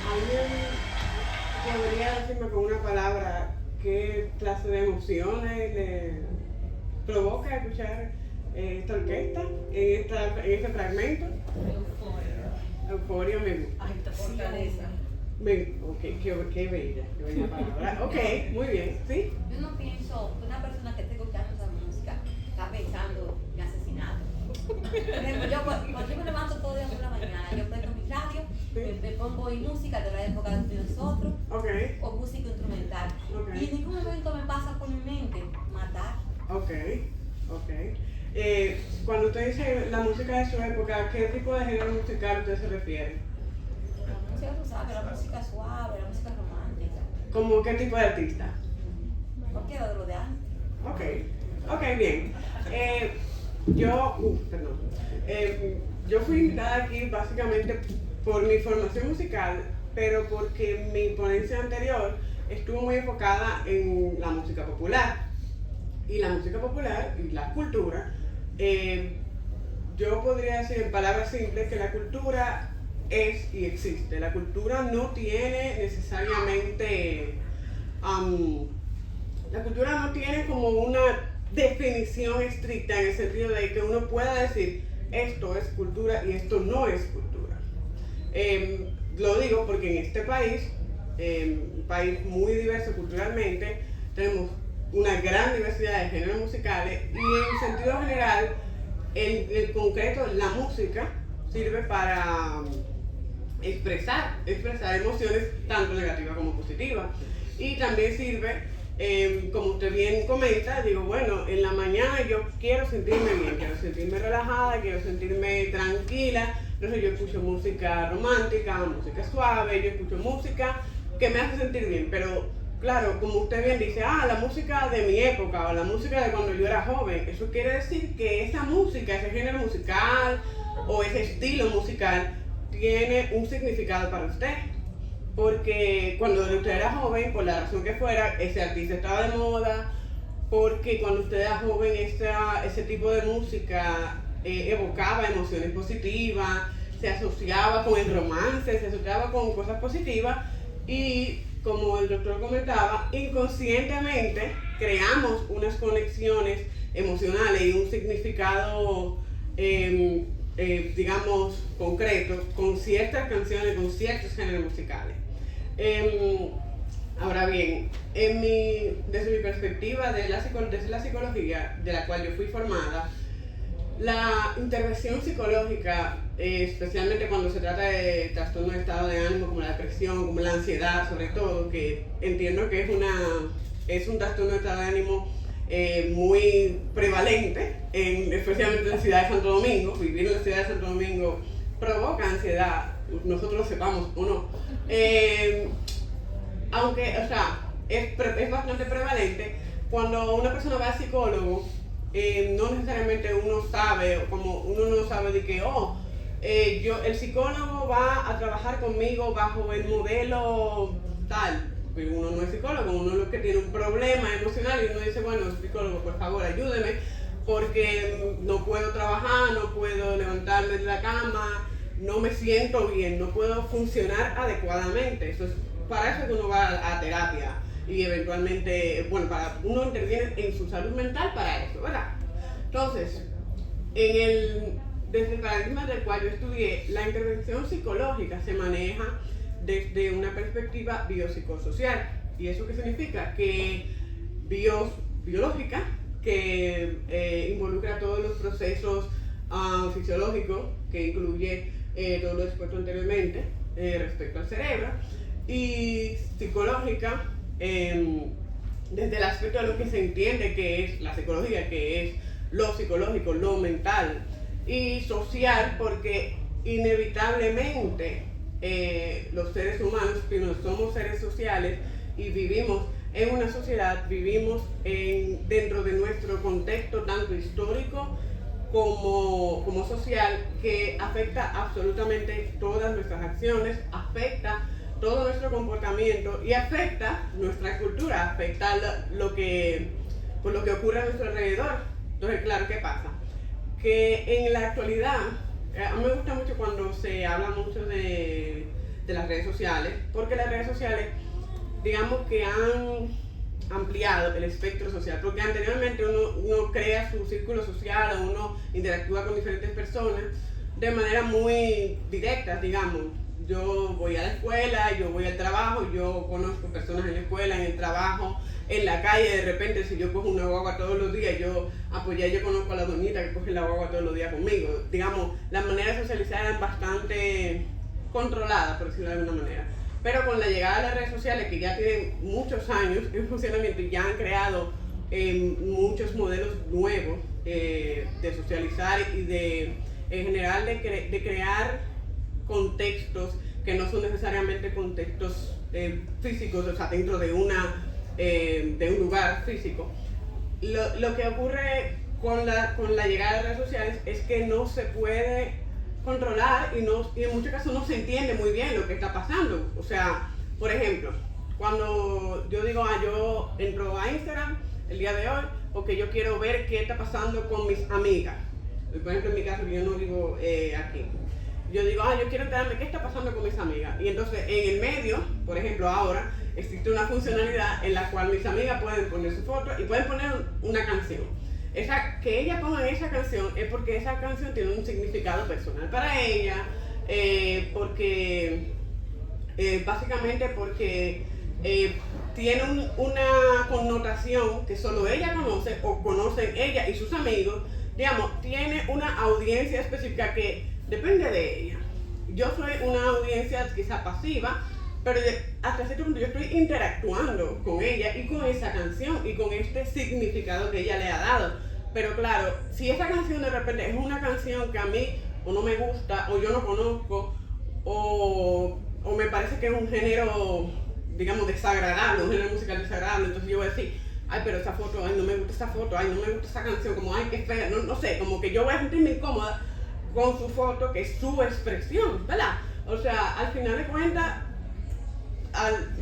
¿Alguien podría decirme con una palabra qué clase de emociones le provoca escuchar esta orquesta en este fragmento? Euforia me gusta. Fortaleza. Ok, qué bella palabra. Ok, muy bien, ¿sí? Yo no pienso que una persona que esté escuchando esa música está pensando en asesinato. Por ejemplo, cuando yo me levanto todo el día por la mañana, yo prendo mi radio, me pongo en música de la época de nosotros, Ok, o música instrumental. Ok. Y en ningún momento me pasa por mi mente matar. ok. Cuando usted dice la música de su época, ¿a qué tipo de género musical usted se refiere? La música, tú sabes, la música suave, la música romántica. ¿Cómo qué tipo de artista? Cualquiera de lo de antes. Ok, bien. Yo fui invitada aquí básicamente por mi formación musical, pero porque mi ponencia anterior estuvo muy enfocada en la música popular. Y la música popular y la cultura, yo podría decir en palabras simples que la cultura es y existe. La cultura no tiene necesariamente, la cultura no tiene como una definición estricta en el sentido de que uno pueda decir esto es cultura y esto no es cultura. Lo digo porque en este país, un país muy diverso culturalmente, tenemos una gran diversidad de géneros musicales y en sentido general, en concreto, la música sirve para expresar emociones tanto negativas como positivas. Y también sirve, como usted bien comenta, digo, bueno, en la mañana yo quiero sentirme bien, quiero sentirme relajada, quiero sentirme tranquila, entonces yo escucho música romántica, música suave, yo escucho música que me hace sentir bien, pero claro, como usted bien dice, la música de mi época o la música de cuando yo era joven, eso quiere decir que esa música, ese género musical o ese estilo musical tiene un significado para usted. Porque cuando usted era joven, por la razón que fuera, ese artista estaba de moda, porque cuando usted era joven ese tipo de música evocaba emociones positivas, se asociaba con el romance, se asociaba con cosas positivas y, como el doctor comentaba, inconscientemente creamos unas conexiones emocionales y un significado, digamos, concreto con ciertas canciones, con ciertos géneros musicales. Ahora bien, desde mi perspectiva desde la psicología, de la cual yo fui formada, la intervención psicológica, especialmente cuando se trata de trastornos de estado de ánimo como la depresión, como la ansiedad sobre todo, que entiendo que es un trastorno de estado de ánimo muy prevalente, especialmente en la ciudad de Santo Domingo. Vivir en la ciudad de Santo Domingo provoca ansiedad, nosotros lo sepamos o no. Aunque, o sea, es bastante prevalente, cuando una persona va al psicólogo, no necesariamente uno sabe, como uno no sabe de que, el psicólogo va a trabajar conmigo bajo el modelo tal. Uno no es psicólogo, uno es lo que tiene un problema emocional y uno dice, bueno, psicólogo, por favor, ayúdeme, porque no puedo trabajar, no puedo levantarme de la cama, no me siento bien, no puedo funcionar adecuadamente. Para eso es que uno va a terapia y eventualmente, uno interviene en su salud mental para eso, ¿verdad? Entonces, desde el paradigma del cual yo estudié, la intervención psicológica se maneja desde una perspectiva biopsicosocial. ¿Y eso qué significa? Que biológica, que involucra todos los procesos fisiológicos, que incluye todo lo expuesto anteriormente respecto al cerebro, y psicológica, desde el aspecto de lo que se entiende que es la psicología, que es lo psicológico, lo mental, y social, porque inevitablemente los seres humanos, que no somos seres sociales y vivimos en una sociedad, vivimos dentro de nuestro contexto tanto histórico como social, que afecta absolutamente todas nuestras acciones, afecta todo nuestro comportamiento y afecta nuestra cultura, afecta lo que ocurre a nuestro alrededor. Entonces, claro, ¿qué pasa? Que en la actualidad, a mí me gusta mucho cuando se habla mucho de las redes sociales, porque las redes sociales, digamos que han ampliado el espectro social, porque anteriormente uno crea su círculo social, o uno interactúa con diferentes personas de manera muy directa, digamos. Yo voy a la escuela, yo voy al trabajo, yo conozco personas en la escuela, en el trabajo, en la calle. De repente, si yo cojo una guagua todos los días, yo conozco a la doñita que coge la guagua todos los días conmigo. Digamos, las maneras de socializar eran bastante controladas, por decirlo de alguna manera. Pero con la llegada de las redes sociales, que ya tienen muchos años en funcionamiento y ya han creado muchos modelos nuevos de socializar y en general de crear contextos que no son necesariamente contextos físicos, o sea, dentro de un lugar físico. Lo que ocurre con la llegada de las redes sociales es que no se puede controlar y en muchos casos no se entiende muy bien lo que está pasando. O sea, por ejemplo, cuando yo digo, yo entro a Instagram el día de hoy porque yo quiero ver qué está pasando con mis amigas. Por ejemplo, en mi caso, yo no vivo aquí. Yo digo, yo quiero enterarme qué está pasando con mis amigas. Y entonces en el medio, por ejemplo ahora, existe una funcionalidad en la cual mis amigas pueden poner su foto y pueden poner una canción. Que ellas pongan esa canción es porque esa canción tiene un significado personal para ella, básicamente porque tiene una connotación que solo ella conoce o conocen ella y sus amigos. Digamos, tiene una audiencia específica que depende de ella. Yo soy una audiencia quizá pasiva, pero hasta cierto punto yo estoy interactuando con ella y con esa canción y con este significado que ella le ha dado. Pero claro, si esa canción de repente es una canción que a mí o no me gusta, o yo no conozco, o me parece que es un género, digamos, desagradable, un género musical desagradable, entonces yo voy a decir, pero esa foto, no me gusta esa foto, no me gusta esa canción, como, qué fea, no sé, como que yo voy a sentirme incómoda con su foto, que es su expresión, ¿verdad? O sea, al final de cuentas,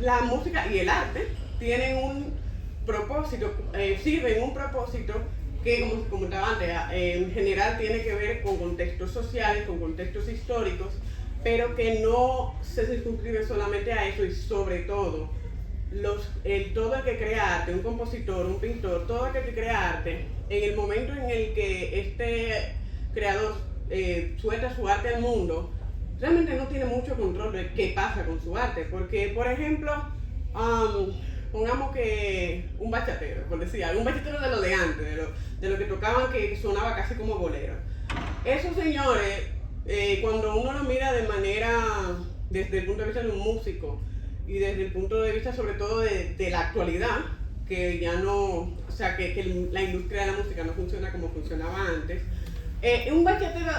la música y el arte tienen un propósito, sirven un propósito que, como comentaba antes, en general tiene que ver con contextos sociales, con contextos históricos, pero que no se circunscribe solamente a eso, y sobre todo, todo el que crea arte, un compositor, un pintor, todo aquel que crea arte, en el momento en el que este creador suelta su arte al mundo, o realmente no tiene mucho control de qué pasa con su arte. Porque, por ejemplo, pongamos que un bachatero, por decir algo, un bachatero de lo de antes, de lo que tocaban que sonaba casi como bolero. Esos señores, cuando uno lo mira de manera, desde el punto de vista de un músico y desde el punto de vista sobre todo de la actualidad, que ya no, o sea, que la industria de la música no funciona como funcionaba antes, un bachatero,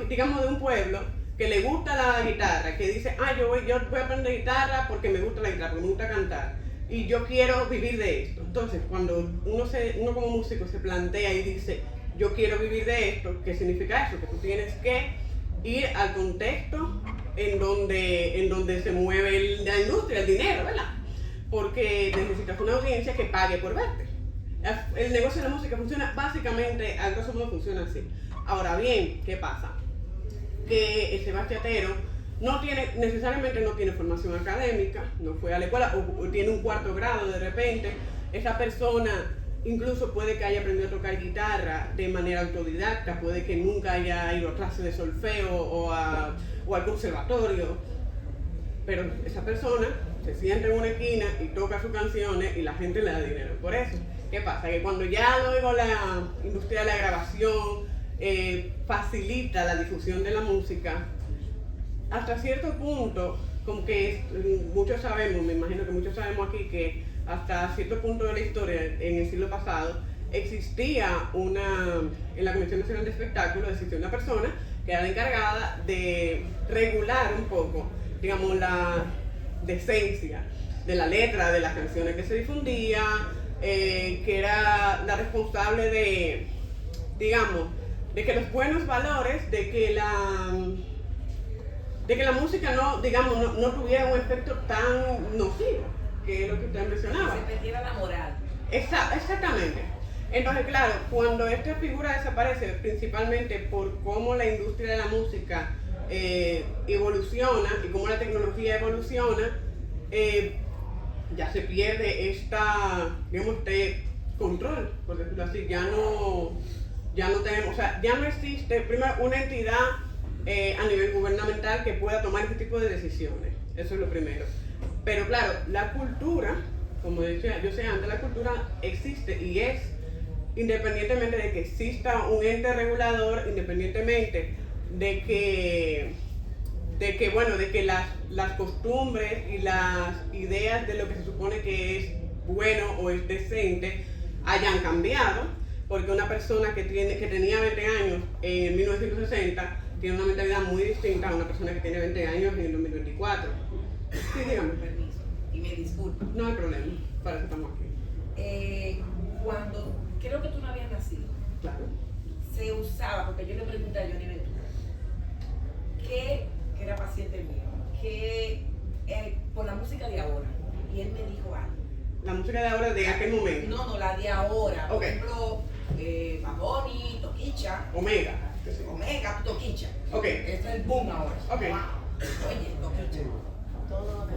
digamos, de un pueblo que le gusta la guitarra, que dice, yo voy a aprender guitarra porque me gusta la guitarra, porque me gusta cantar, y yo quiero vivir de esto. Entonces, cuando uno como músico se plantea y dice, yo quiero vivir de esto, ¿qué significa eso? Que tú tienes que ir al contexto en donde se mueve la industria, el dinero, ¿verdad? Porque necesitas una audiencia que pague por verte. El negocio de la música funciona básicamente, a grosso modo funciona así. Ahora bien, ¿qué pasa? Que ese bachatero necesariamente no tiene formación académica, no fue a la escuela o tiene un 4º grado de repente. Esa persona incluso puede que haya aprendido a tocar guitarra de manera autodidacta, puede que nunca haya ido a clase de solfeo o al conservatorio, pero esa persona se sienta en una esquina y toca sus canciones y la gente le da dinero por eso. ¿Qué pasa? Que cuando ya luego la industria de la grabación facilita la difusión de la música, hasta cierto punto, como que muchos sabemos, me imagino que muchos sabemos aquí que hasta cierto punto de la historia, en el siglo pasado, existía en la Comisión Nacional de Espectáculos, existía una persona que era la encargada de regular un poco, digamos, la decencia de la letra de las canciones que se difundía, que era la responsable de, digamos, de que los buenos valores, de que la música no tuviera un efecto tan nocivo, que es lo que usted mencionaba. Se perdiera la moral. Exactamente. Entonces, claro, cuando esta figura desaparece, principalmente por cómo la industria de la música evoluciona y cómo la tecnología evoluciona, ya se pierde este control, por decirlo así. Ya no tenemos, o sea, ya no existe, primero, una entidad a nivel gubernamental que pueda tomar este tipo de decisiones. Eso es lo primero. Pero claro, la cultura, como decía yo antes, la cultura existe y es independientemente de que exista un ente regulador, independientemente de que las costumbres y las ideas de lo que se supone que es bueno o es decente hayan cambiado, porque una persona que tenía 20 años en 1960 tiene una mentalidad muy distinta a una persona que tiene 20 años en el 2024. Sí, dígame. Permiso, y me disculpo. No hay problema, para eso estamos aquí. Cuando, creo que tú no habías nacido, Claro. se usaba, porque yo le pregunté a Johnny Ventura, que era paciente mío, que por la música de ahora, y él me dijo algo. La música de ahora de aquel momento. No, la de ahora. Por Ok. ejemplo, Bad Bunny, Toquicha. Omega. Toquicha. Ok. Este es el boom ahora. Ok. Wow. Oye, Toquicha.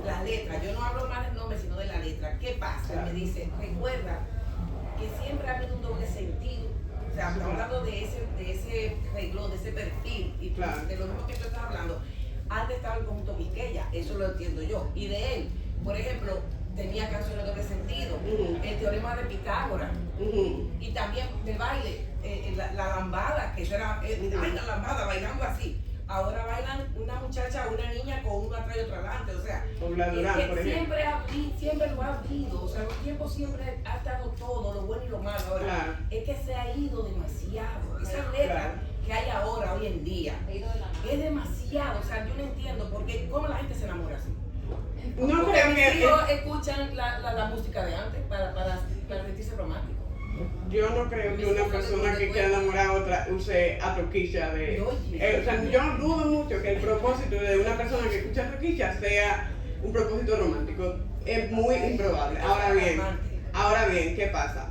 La letra, yo no hablo más del nombre, sino de la letra. ¿Qué pasa? Claro. Me dice, recuerda que siempre ha habido un doble sentido. O sea, Sí, estamos hablando de ese renglón, de ese perfil. Y Claro. de lo mismo que tú estás hablando. Antes estaba el conjunto Quisqueya, eso lo entiendo yo. Y de él, por ejemplo, tenía canciones de doble sentido. El teorema de Pitágoras. Y también del baile, la lambada, que eso era, la lambada, bailando así. Ahora bailan una muchacha o una niña con uno atrás y otro adelante, o sea, O la Durán, por ejemplo. siempre lo ha habido, o sea, los tiempos siempre ha estado todo, lo bueno y lo malo. Ahora, Claro. es que se ha ido demasiado. Esa letra Claro. que hay ahora, hoy en día, es demasiado, o sea, yo no entiendo por qué, cómo la gente se enamora así. No Porque creo mis que. hijos escuchan la música de antes para sentirse romántico. Yo no creo que una persona que quiera enamorar a otra use a Toquicha de. Oye. O sea, yo dudo mucho que el propósito de una persona que escucha a Toquicha sea un propósito romántico. Es muy improbable. Ahora bien, ¿qué pasa?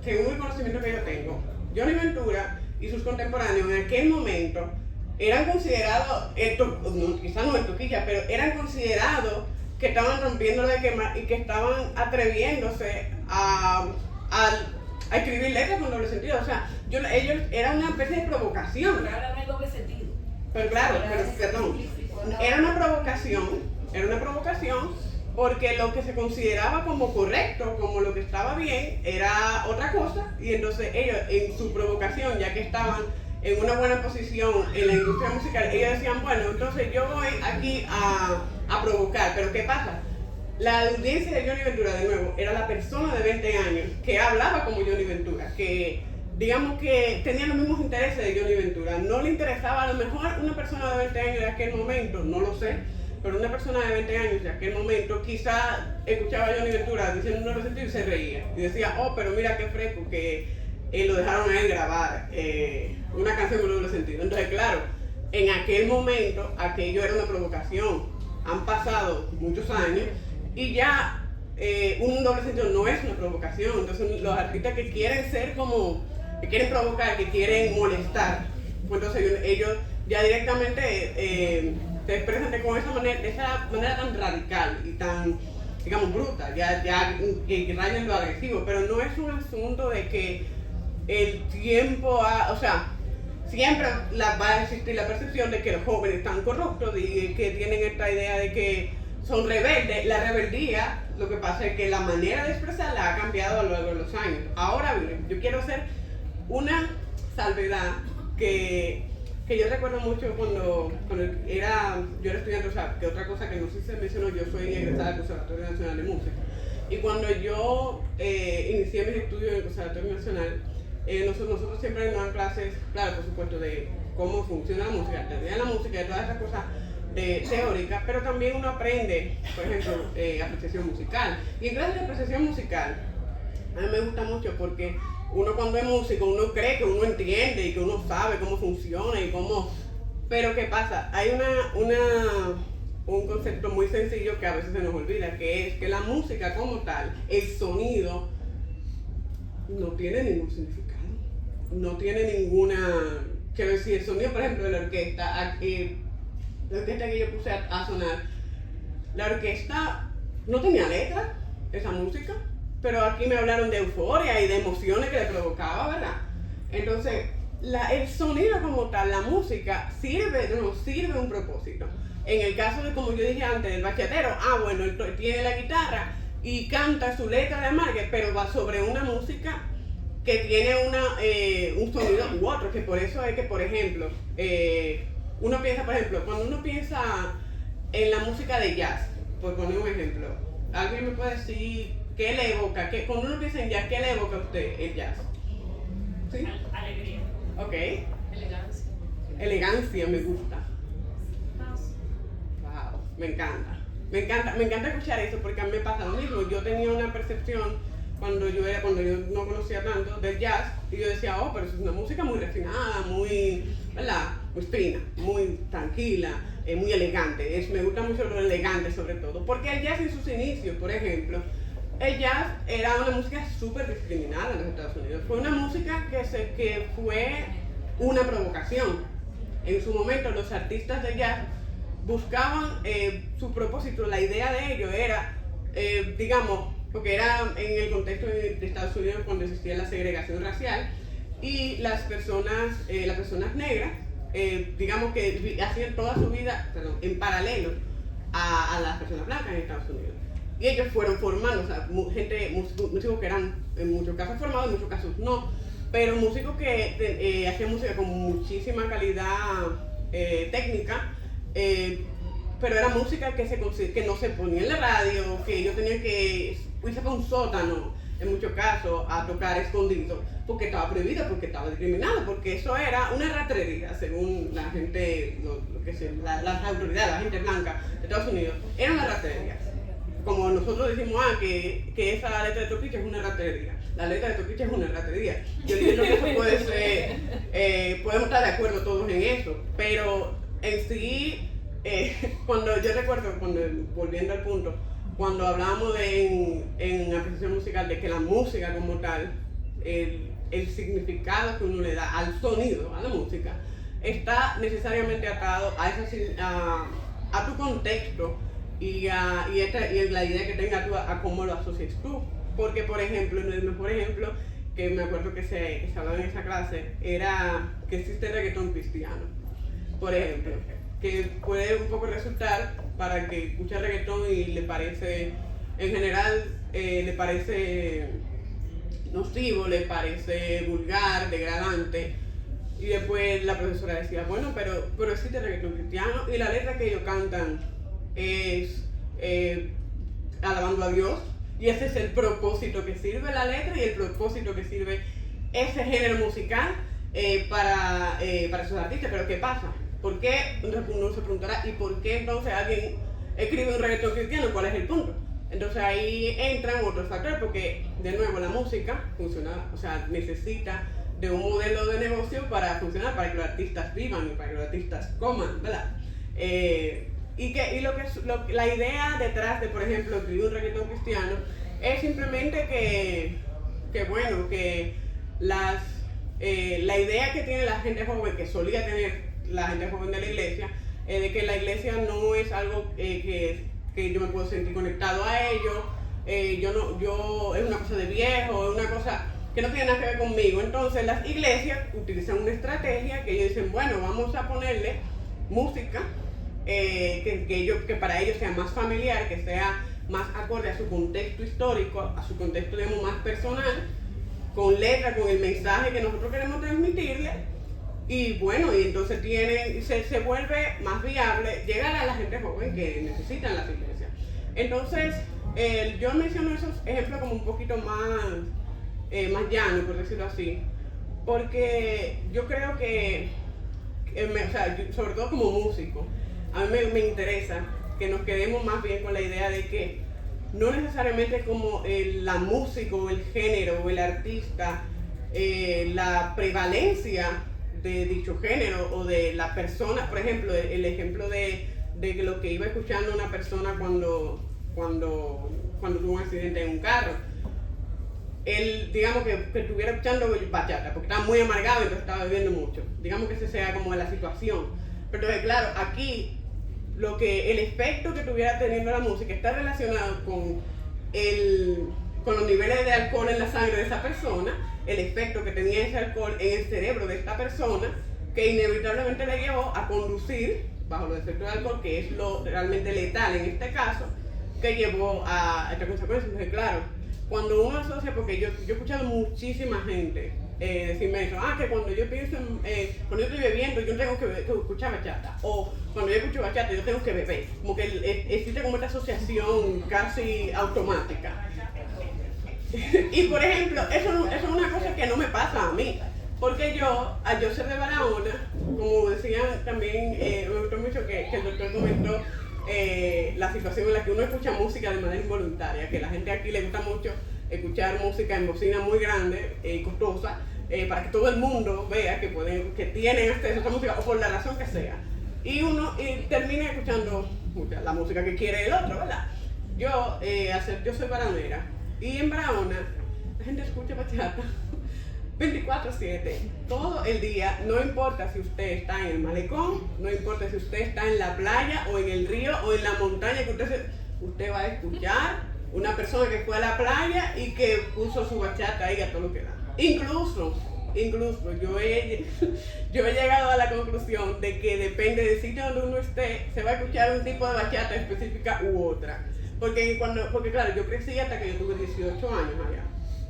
Según el conocimiento que yo tengo, Johnny Ventura y sus contemporáneos en aquel momento eran considerados, quizás no en Toquicha, pero eran considerados que estaban rompiendo la esquema y que estaban atreviéndose a escribir letras con doble sentido. O sea, ellos eran una especie de provocación. Pero ahora no hay doble sentido. Pero claro, perdón, era una provocación porque lo que se consideraba como correcto, como lo que estaba bien, era otra cosa, y entonces ellos en su provocación, ya que estaban en una buena posición en la industria musical, ellos decían, bueno, entonces yo voy aquí a provocar, pero ¿qué pasa? La audiencia de Johnny Ventura, de nuevo, era la persona de 20 años que hablaba como Johnny Ventura, que digamos que tenía los mismos intereses de Johnny Ventura. No le interesaba, a lo mejor una persona de 20 años de aquel momento, no lo sé, pero una persona de 20 años de aquel momento quizá escuchaba a Johnny Ventura diciendo un doble sentido y se reía. Y decía, oh, pero mira qué fresco que lo dejaron a él grabar una canción con doble sentido. Entonces, claro, en aquel momento aquello era una provocación. Han pasado muchos años y ya un doble sentido no es una provocación. Entonces los artistas que quieren ser como, que quieren provocar, que quieren molestar, pues entonces ellos ya directamente se expresan con esa manera tan radical y tan, digamos, bruta, ya que raya en lo agresivo, pero no es un asunto de que el tiempo, o sea, siempre va a existir la percepción de que los jóvenes están corruptos y que tienen esta idea de que son rebeldes. La rebeldía, lo que pasa es que la manera de expresarla ha cambiado a lo largo de los años. Ahora bien, yo quiero hacer una salvedad que yo recuerdo mucho cuando yo era estudiante, o sea, que otra cosa que no sé si se mencionó, yo soy egresada del Conservatorio Nacional de Música. Y cuando yo inicié mis estudios en el Conservatorio Nacional, nosotros siempre nos dan clases, claro, por supuesto, de cómo funciona la música, la teoría de la música, de todas esas cosas teóricas, pero también uno aprende, por ejemplo, apreciación musical. Y en clases de apreciación musical, a mí me gusta mucho porque uno cuando es músico, uno cree que uno entiende y que uno sabe cómo funciona y cómo... Pero ¿qué pasa? Hay un concepto muy sencillo que a veces se nos olvida, que es que la música como tal, el sonido, no tiene ningún significado. No tiene ninguna... Quiero decir, el sonido, por ejemplo, de la orquesta que yo puse a sonar, la orquesta no tenía letra, esa música, pero aquí me hablaron de euforia y de emociones que le provocaba, ¿verdad? Entonces, el sonido como tal, la música, sirve un propósito. En el caso de, como yo dije antes, del bachatero, bueno, él tiene la guitarra y canta su letra de amargue, pero va sobre una música que tiene un sonido u otro, que por eso es que, por ejemplo, uno piensa, por ejemplo, cuando uno piensa en la música de jazz, por poner un ejemplo, ¿alguien me puede decir qué le evoca? Cuando uno piensa en jazz, ¿qué le evoca a usted el jazz? ¿Sí? Alegría. Ok. Elegancia. Elegancia me gusta. Wow, me encanta escuchar eso porque a mí me pasa lo mismo. Yo tenía una percepción cuando yo no conocía tanto del jazz y yo decía, pero eso es una música muy refinada, muy, ¿verdad? Muy fina, muy tranquila, muy elegante. Me gusta mucho lo elegante sobre todo, porque el jazz en sus inicios, por ejemplo, el jazz era una música súper discriminada en los Estados Unidos. Fue una música que fue una provocación. En su momento los artistas de jazz buscaban su propósito, la idea de ello era, digamos, porque era en el contexto de Estados Unidos cuando existía la segregación racial y las personas negras, digamos que hacían toda su vida, en paralelo a las personas blancas en Estados Unidos. Y ellos fueron formando, o sea, músicos que eran en muchos casos formados, en muchos casos no, pero músicos que hacían música con muchísima calidad técnica, pero era música que no se ponía en la radio, que ellos tenían que irse para un sótano, en muchos casos, a tocar escondido, porque estaba prohibido, porque estaba discriminado, porque eso era una ratería, según la gente, las autoridades, la gente blanca de Estados Unidos, era una ratería. Como nosotros decimos, que esa letra de Toquicha es una ratería. La letra de Toquicha es una ratería. Yo entiendo que eso puede ser, podemos estar de acuerdo todos en eso, pero en sí, cuando yo recuerdo, volviendo al punto, cuando hablamos en apreciación musical de que la música como tal, el significado que uno le da al sonido, a la música, está necesariamente atado a tu contexto y la idea que tengas tú a cómo lo asocias tú. Porque, por ejemplo, el mejor ejemplo que me acuerdo que se hablaba en esa clase era que existe el reggaetón cristiano. por ejemplo, que puede un poco resultar para el que escucha reggaetón y le parece, en general, le parece nocivo, le parece vulgar, degradante. Y después la profesora decía, bueno, pero existe el reggaetón cristiano y la letra que ellos cantan es alabando a Dios, y ese es el propósito que sirve la letra y el propósito que sirve ese género musical para esos artistas. Pero ¿qué pasa? ¿Por qué? Uno se preguntará, ¿y por qué entonces alguien escribe un reggaetón cristiano? ¿Cuál es el punto? Entonces ahí entran otros factores, porque de nuevo la música funciona, o sea, necesita de un modelo de negocio para funcionar, para que los artistas vivan y para que los artistas coman, ¿verdad? La idea detrás de, por ejemplo, escribir un reggaetón cristiano es simplemente que la idea que tiene la gente joven, que solía tener la gente joven de la iglesia, de que la iglesia no es algo que yo me puedo sentir conectado a ello, es una cosa de viejo, es una cosa que no tiene nada que ver conmigo. Entonces las iglesias utilizan una estrategia que ellos dicen, bueno, vamos a ponerle música que para ellos sea más familiar, que sea más acorde a su contexto histórico, a su contexto, digamos, más personal, con letra, con el mensaje que nosotros queremos transmitirle. Y bueno, y entonces se vuelve más viable llegar a la gente joven que necesitan las iglesias. Entonces, yo menciono esos ejemplos como un poquito más llano, por decirlo así, porque yo creo que, sobre todo como músico, a mí me interesa que nos quedemos más bien con la idea de que no necesariamente como la música o el género o el artista, la prevalencia de dicho género o de la persona, por ejemplo, el ejemplo de lo que iba escuchando una persona cuando tuvo un accidente en un carro. Él, digamos que estuviera escuchando bachata, porque estaba muy amargado y entonces estaba bebiendo mucho. Digamos que esa sea como la situación. Pero claro, aquí el efecto que estuviera teniendo la música está relacionado con los niveles de alcohol en la sangre de esa persona, el efecto que tenía ese alcohol en el cerebro de esta persona, que inevitablemente le llevó a conducir bajo los efectos del alcohol, que es lo realmente letal en este caso, que llevó a esta consecuencia. Entonces, claro, cuando uno asocia, porque yo he escuchado muchísima gente decirme eso, que cuando yo pienso cuando yo estoy bebiendo, yo tengo que escuchar bachata, o cuando yo escucho bachata, yo tengo que beber, como que existe como esta asociación casi automática. Y por ejemplo, eso es una cosa que no me pasa a mí, porque al yo ser de Barahona, como decían también, me gustó mucho que el doctor comentó la situación en la que uno escucha música de manera involuntaria, que la gente aquí le gusta mucho escuchar música en bocina muy grande y costosa, para que todo el mundo vea que tienen acceso a esa música, o por la razón que sea. Y uno termina escuchando la música que quiere el otro, ¿verdad? Yo soy baranera, y en Barahona la gente escucha bachata 24/7, todo el día, no importa si usted está en el malecón, no importa si usted está en la playa o en el río o en la montaña, que usted va a escuchar una persona que fue a la playa y que puso su bachata ahí a todo lo que da. Incluso yo he llegado a la conclusión de que depende del sitio donde uno esté, se va a escuchar un tipo de bachata específica u otra. Porque claro, yo crecí hasta que yo tuve 18 años allá.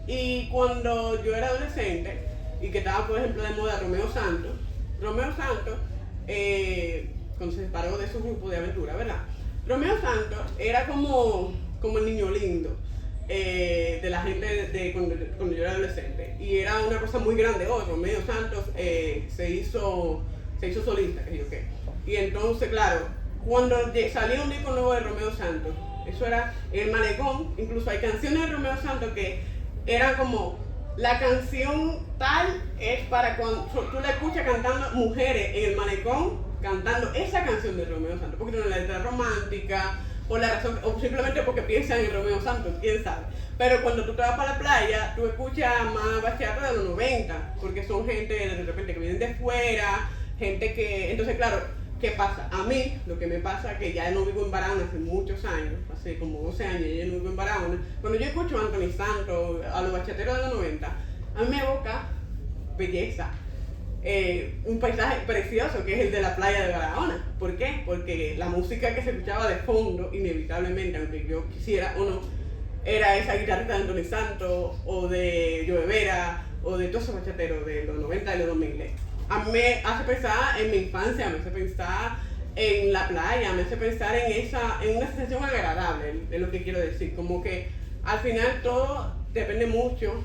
Y cuando yo era adolescente y que estaba, por ejemplo, de moda Romeo Santos, cuando se separó de su grupo de aventura, ¿verdad? Romeo Santos era como el niño lindo de la gente cuando yo era adolescente. Y era una cosa muy grande. Romeo Santos se hizo solista, que yo qué. Y entonces, claro, cuando salía un disco nuevo de Romeo Santos, eso era el malecón. Incluso hay canciones de Romeo Santos que eran como, la canción tal es para cuando tú la escuchas cantando mujeres en el malecón, cantando esa canción de Romeo Santos, porque tiene una letra romántica, por la razón, o simplemente porque piensan en Romeo Santos, quién sabe. Pero cuando tú te vas para la playa, tú escuchas más bachata de los 90, porque son gente de repente que vienen de fuera, gente que, entonces claro, ¿qué pasa? A mí, lo que me pasa es que ya no vivo en Barahona hace muchos años, hace como 12 años ya no vivo en Barahona. Cuando yo escucho a Anthony Santos, a los bachateros de los 90, a mí me evoca belleza. un paisaje precioso que es el de la playa de Barahona. ¿Por qué? Porque la música que se escuchaba de fondo, inevitablemente, aunque yo quisiera o no, era esa guitarrita de Anthony Santos o de Joe Vera o de todos esos bachateros de los 90 y los 2000. A mí me hace pensar en mi infancia, me hace pensar en la playa, me hace pensar en una sensación agradable, es lo que quiero decir. Como que al final todo depende mucho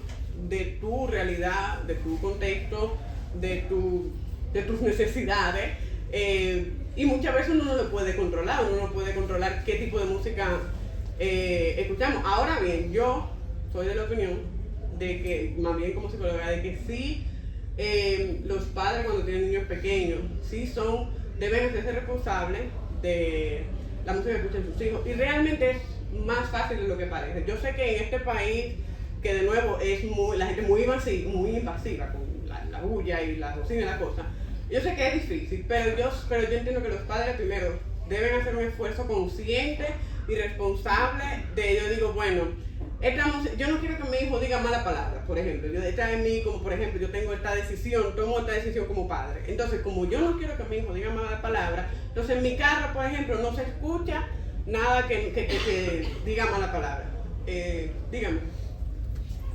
de tu realidad, de tu contexto, de tus necesidades, y muchas veces uno no lo puede controlar, qué tipo de música escuchamos. Ahora bien, yo soy de la opinión de que, más bien como psicóloga, de que sí, los padres cuando tienen niños pequeños, sí deben hacerse responsables de la música que escuchan sus hijos, y realmente es más fácil de lo que parece. Yo sé que en este país, que de nuevo es la gente muy invasiva con la bulla y la bocina y la cosa, yo sé que es difícil, pero yo entiendo que los padres primero deben hacer un esfuerzo consciente y responsable de, yo digo, bueno, yo no quiero que mi hijo diga mala palabra, por ejemplo, como por ejemplo, yo tengo tomo esta decisión como padre, entonces como yo no quiero que mi hijo diga mala palabra, entonces en mi carro, por ejemplo, no se escucha nada que diga mala palabra. Dígame.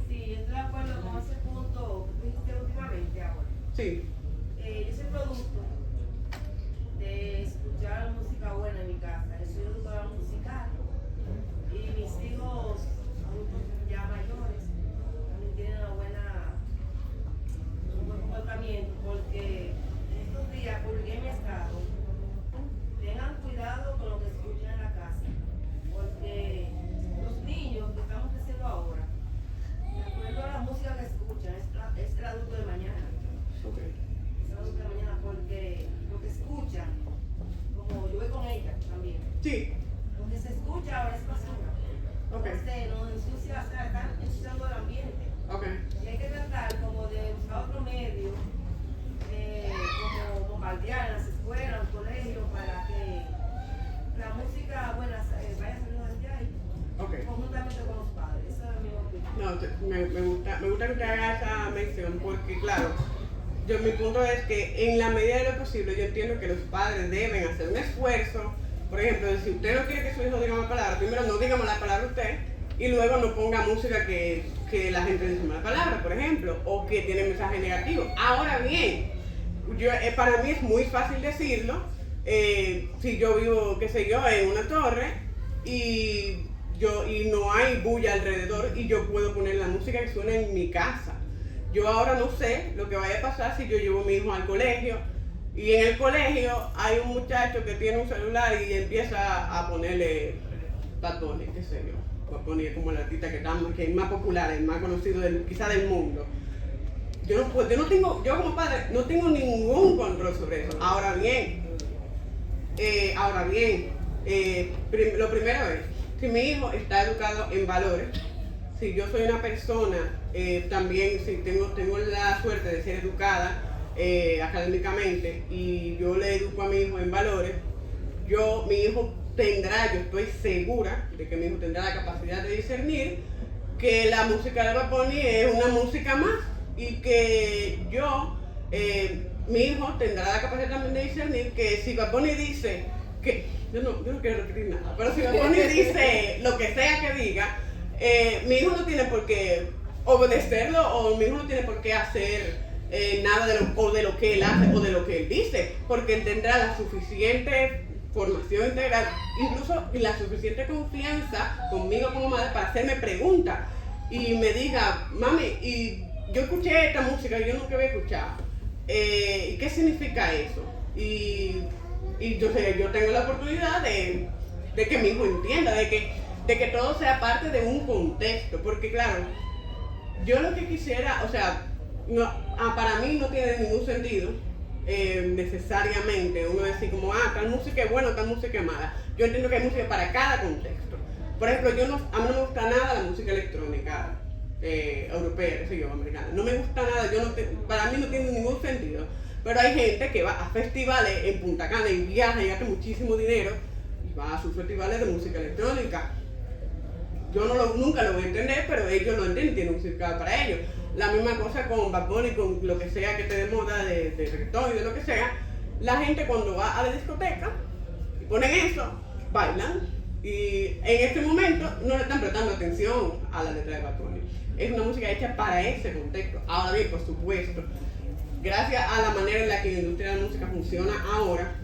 Sí, estoy de acuerdo con ese punto que dijiste últimamente ahora. Sí. Yo soy producto de escuchar música buena en mi casa. Yo soy educadora musical y mis hijos, adultos ya mayores, también tienen un buen comportamiento, porque en estos días publiqué en mi estado: tengan cuidado con lo que escuchan en la casa, porque los niños que estamos creciendo ahora, de acuerdo a la música que escuchan, es el adulto de mañana. Okay. Es el adulto de mañana, porque lo que escuchan, como yo voy con ella también, Sí. lo que se escucha ahora es basura. Okay. Entonces nos ensucia, o sea, están ensuciando el ambiente. Okay. Y hay que tratar como de buscar otro medio, como bombardear en las escuelas, en los colegios, para que la música buena vaya saliendo desde ahí, Okay. conjuntamente con los padres. Eso es mi opinión. No, me gusta que usted haga esa mención, porque claro, mi punto es que en la medida de lo posible yo entiendo que los padres deben hacer un esfuerzo. Por ejemplo, si usted no quiere que su hijo diga mala palabra, primero no diga mala palabra usted, y luego no ponga música que la gente dice mala palabra, por ejemplo, o que tiene mensajes negativos. Ahora bien, para mí es muy fácil decirlo, si yo vivo, qué sé yo, en una torre y no hay bulla alrededor y yo puedo poner la música que suena en mi casa. Yo ahora no sé lo que vaya a pasar si yo llevo a mi hijo al colegio y en el colegio hay un muchacho que tiene un celular y empieza a ponerle Bad Bunny, qué sé yo. Bad Bunny es como el artista que es más popular, el más conocido quizá del mundo. Yo como padre no tengo ningún control sobre eso. Ahora bien, lo primero es, si mi hijo está educado en valores, si yo soy una persona, también si tengo la suerte de ser educada académicamente y yo le educo a mi hijo en valores, mi hijo yo estoy segura de que mi hijo tendrá la capacidad de discernir que la música de Bad Bunny es una música más y que mi hijo tendrá la capacidad también de discernir que si Bad Bunny dice que, yo no quiero repetir nada, pero si Bad Bunny dice lo que sea que diga, mi hijo no tiene por qué obedecerlo o mi hijo no tiene por qué hacer nada de lo que él hace o de lo que él dice, porque él tendrá la suficiente formación integral, incluso la suficiente confianza conmigo como madre para hacerme preguntas y me diga, mami, y yo escuché esta música y yo nunca había escuchado, ¿y qué significa eso? Y yo tengo la oportunidad de que mi hijo entienda, de que todo sea parte de un contexto, porque claro, yo lo que quisiera, o sea, para mí no tiene ningún sentido necesariamente uno decir como, tal música es buena, tal música es mala. Yo entiendo que hay música para cada contexto. Por ejemplo, a mí no me gusta nada la música electrónica europea, qué sé yo, americana. No me gusta nada, para mí no tiene ningún sentido. Pero hay gente que va a festivales en Punta Cana y viaja y gasta muchísimo dinero y va a sus festivales de música electrónica. Yo nunca lo voy a entender, pero ellos lo entienden, tienen un significado para ellos. La misma cosa con Bad Bunny, con lo que sea que esté de moda, de reggaetón y de lo que sea. La gente cuando va a la discoteca y ponen eso, bailan. Y en este momento no le están prestando atención a la letra de Bad Bunny. Es una música hecha para ese contexto. Ahora bien, por supuesto, gracias a la manera en la que la industria de la música funciona ahora,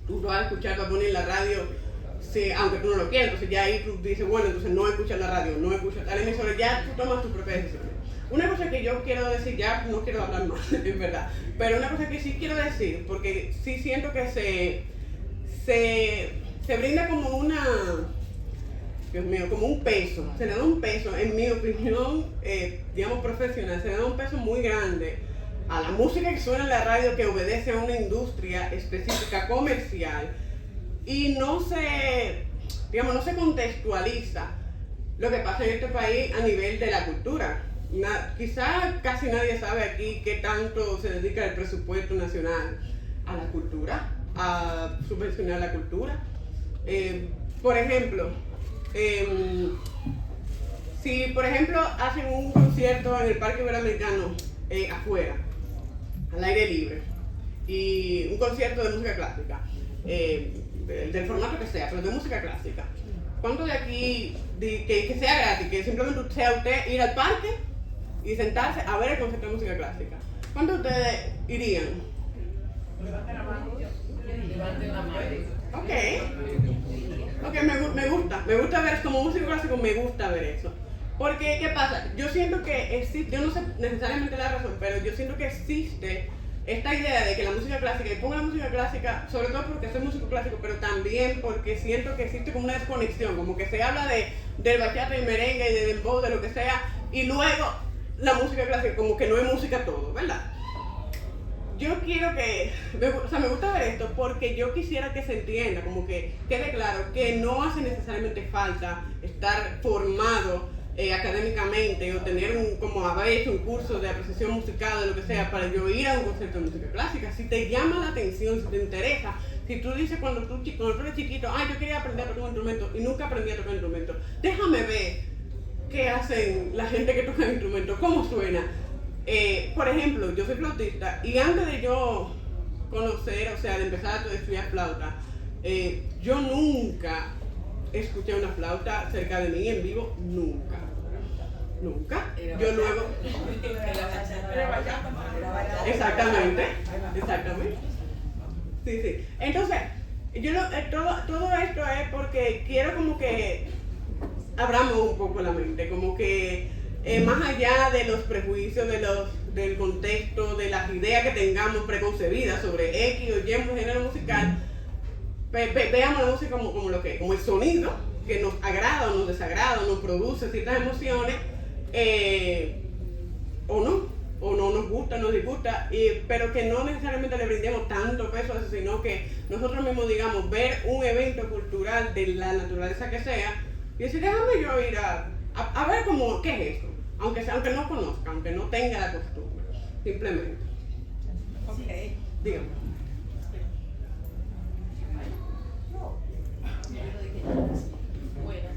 tú vas a escuchar Bad Bunny en la radio, aunque tú no lo quieras. Entonces ya ahí tú dices, bueno, entonces no escuchas la radio, no escuchas tal emisora, ya tú tomas tus propias decisiones. Una cosa que yo quiero decir, ya no quiero hablar más, en verdad, pero una cosa que sí quiero decir, porque sí siento que se brinda como una, Dios mío, como un peso, se le da un peso, en mi opinión, digamos profesional, se le da un peso muy grande a la música que suena en la radio, que obedece a una industria específica comercial y no se contextualiza lo que pasa en este país a nivel de la cultura. Quizá casi nadie sabe aquí qué tanto se dedica el presupuesto nacional a la cultura, a subvencionar la cultura. Por ejemplo, si por ejemplo hacen un concierto en el Parque Iberoamericano afuera, al aire libre, y un concierto de música clásica, del formato que sea, pero de música clásica, ¿cuánto de aquí, que sea gratis, que simplemente sea usted ir al parque y sentarse a ver el concierto de música clásica? ¿Cuántos de ustedes irían? Ok, me gusta ver, como músico clásico me gusta ver eso. Porque, ¿qué pasa? Yo siento que existe, yo no sé necesariamente la razón, pero yo siento que existe esta idea de que la música clásica, y pongo la música clásica, sobre todo porque soy músico clásico, pero también porque siento que existe como una desconexión, como que se habla del bachata y merengue y de dembow, de lo que sea, y luego la música clásica, como que no es música todo, ¿verdad? Yo quiero me gusta ver esto porque yo quisiera que se entienda, como que quede claro que no hace necesariamente falta estar formado académicamente o como haber hecho un curso de apreciación musical o de lo que sea para yo ir a un concierto de música clásica. Si te llama la atención, si te interesa, si tú dices cuando tú eres chiquito, yo quería aprender a tocar un instrumento y nunca aprendí a tocar un instrumento, déjame ver qué hacen la gente que toca el instrumento, cómo suena. Por ejemplo, yo soy flautista y antes de yo conocer, de empezar a estudiar flauta, yo nunca escuché una flauta cerca de mí en vivo, nunca. Yo luego... Exactamente. Sí. Entonces, todo esto es porque quiero como que abramos un poco la mente, como que más allá de los prejuicios, del contexto, de las ideas que tengamos preconcebidas sobre X o Y género musical, veamos la música como el sonido que nos agrada o nos desagrada, o nos produce ciertas emociones, o no nos gusta, nos disgusta, pero que no necesariamente le brindemos tanto peso a eso, sino que nosotros mismos digamos, ver un evento cultural de la naturaleza que sea, y decir, déjame yo ir a ver qué es esto, aunque no conozca, aunque no tenga la costumbre, simplemente. Ok. Dígame. Bueno,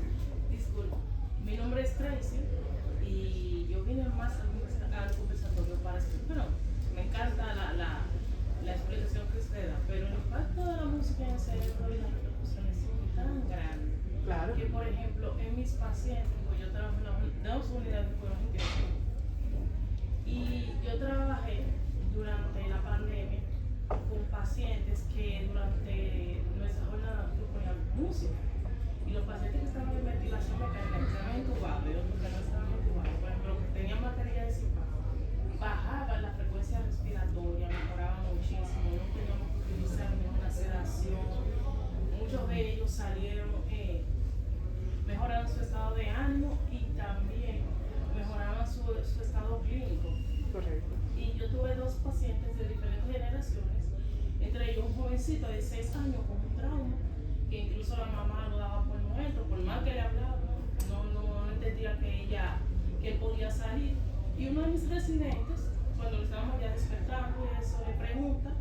disculpa, mi nombre es Tracy y yo vine más al conversatorio para escuchar, pero me encanta la explicación que usted da, pero el impacto de la música en el cerebro y las repercusiones son tan grandes. Claro. Que por ejemplo en mis pacientes, pues yo trabajo en dos unidades de cuidados intensivos y yo trabajé durante la pandemia con pacientes que durante nuestra jornada ponían música y los pacientes que estaban en ventilación mecánica, que estaban intubados y otros que no estaban intubados, por ejemplo, que tenían mascarilla de CPAP, bajaban la frecuencia respiratoria, mejoraban muchísimo, no teníamos que utilizar ninguna sedación, muchos de ellos salieron mejoraban su estado de ánimo y también mejoraban su estado clínico. Correcto. Y yo tuve dos pacientes de diferentes generaciones, entre ellos un jovencito de 6 años con un trauma, que incluso la mamá lo daba por muerto, por más que le hablaba, no entendía que él podía salir. Y uno de mis residentes, cuando le estábamos ya despertando y eso, le pregunta,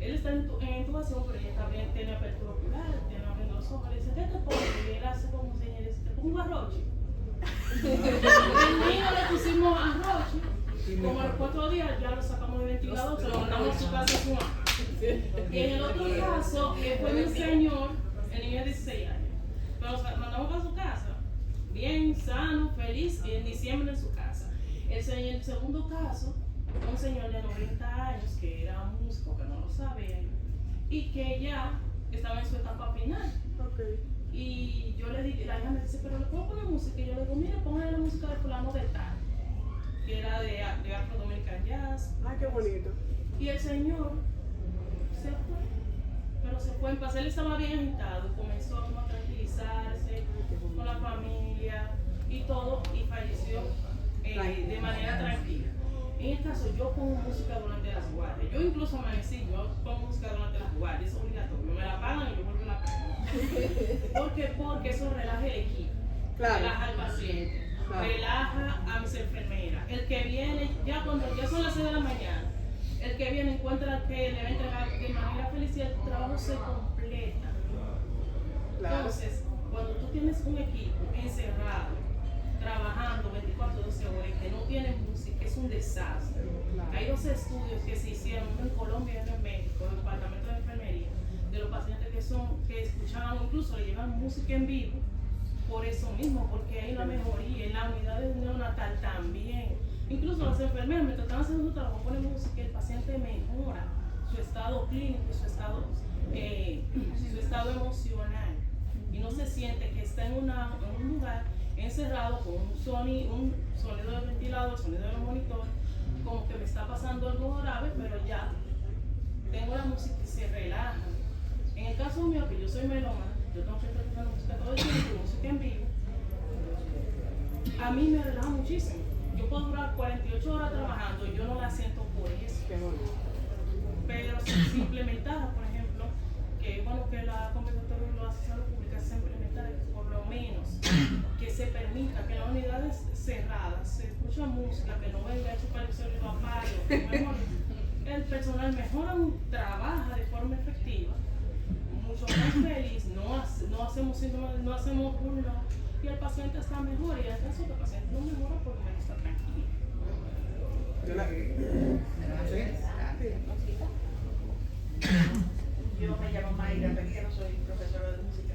él está en intubación, pero ella también tiene apertura ocular, tiene abriendo los ojos, le dice, ¿qué te pongo? Y él hace como señales, te pongo un arroche. El niño le pusimos arroz. Como a los 4 días ya lo sacamos del ventilador, se lo mandamos a su casa a su mamá. Y en el otro caso, fue mi señor, el niño de 16 años. Pero lo mandamos para su casa, bien sano, feliz, y en diciembre en su casa. El segundo caso, un señor de 90 años que era músico, que no lo sabía, y que ya estaba en su etapa final. Okay. Y yo le dije, la hija me dice, pero le puedo poner música. Y yo le digo, mira, póngale la música de fulano de tal, que era de Afro Dominican Jazz. Ay, qué bonito. Y el señor se fue, pero se fue. En paz, él estaba bien agitado, comenzó a tranquilizarse con la familia y todo, y falleció de manera tranquila. En este caso, yo pongo música durante las guardias. Yo incluso amanecí, yo pongo música durante las guardias, es obligatorio. Me la pagan y yo vuelvo a la prendo. ¿Por qué? Porque eso relaja el equipo, Claro. relaja al paciente, Claro. relaja a mis enfermeras. El que viene, ya cuando ya son las 6 de la mañana, el que viene encuentra que le va a entregar de manera feliz y el trabajo se completa. Claro. Entonces, cuando tú tienes un equipo encerrado, trabajando 24-12 horas y que no tiene música, es un desastre. Claro. Hay 2 estudios que se hicieron, uno en Colombia y uno en México, en el departamento de enfermería, de los pacientes que escuchaban, incluso le llevan música en vivo, por eso mismo, porque hay una mejoría en la unidad de neonatal también. Incluso las enfermeras, mientras están haciendo su trabajo, ponen música y el paciente mejora su estado clínico, su estado emocional, y no se siente que está en un lugar encerrado con un sonido del ventilador, sonido del monitor, como que me está pasando algo grave, pero ya tengo la música y se relaja. En el caso mío, que yo soy melómana, yo tengo que estar escuchando música todo el tiempo, música en vivo, a mí me relaja muchísimo. Yo puedo durar 48 horas trabajando y yo no la siento por eso. Qué bonito. Pero si implementara, por ejemplo, que bueno que la convocatoria lo hace salud pública, se implementara por lo menos que se permita que en las unidades cerradas se escucha música, que no venga a chupar el celular y lo apague, el personal mejora, trabaja de forma efectiva, mucho más feliz, no hacemos síntomas, no hacemos burla, y el paciente está mejor, y en el caso que el paciente no mejora, por lo menos está tranquilo. Yo me llamo Mayra Peguero, soy profesora de música.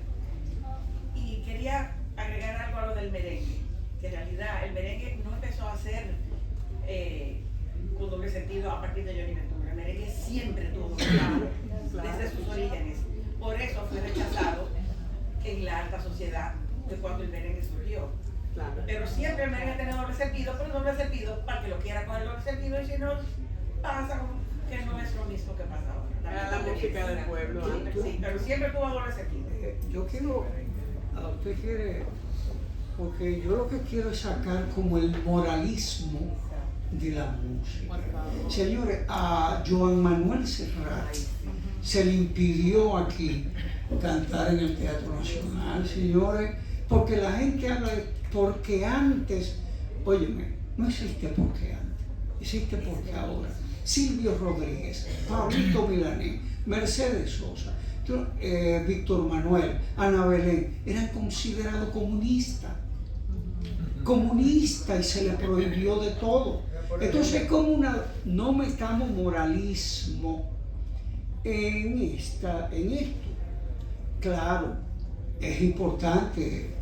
Y quería agregar algo a lo del merengue, que en realidad el merengue no empezó a ser con doble sentido a partir de Johnny Ventura. El merengue siempre tuvo claro desde sus orígenes. Por eso fue rechazado en la alta sociedad de cuando el merengue surgió. Claro. Pero siempre el merengue tiene doble sentido, pero doble sentido para que lo quiera coger doble sentido, y si no, pasa que no es lo mismo que pasa ahora. Era la música del pueblo antes. Sí, pero siempre tuvo doble sentido. Yo quiero, usted quiere, porque yo lo que quiero es sacar como el moralismo de la música. Señores, a Joan Manuel Serrat se le impidió aquí cantar en el Teatro Nacional, señores, porque la gente habla de porque antes, óyeme, no existe porque antes, existe porque ahora. Silvio Rodríguez, Pablito Milanés, Mercedes Sosa, Víctor Manuel, Ana Belén, eran considerados comunistas y se les prohibió de todo. Entonces, como no metamos moralismo en esto. Claro, es importante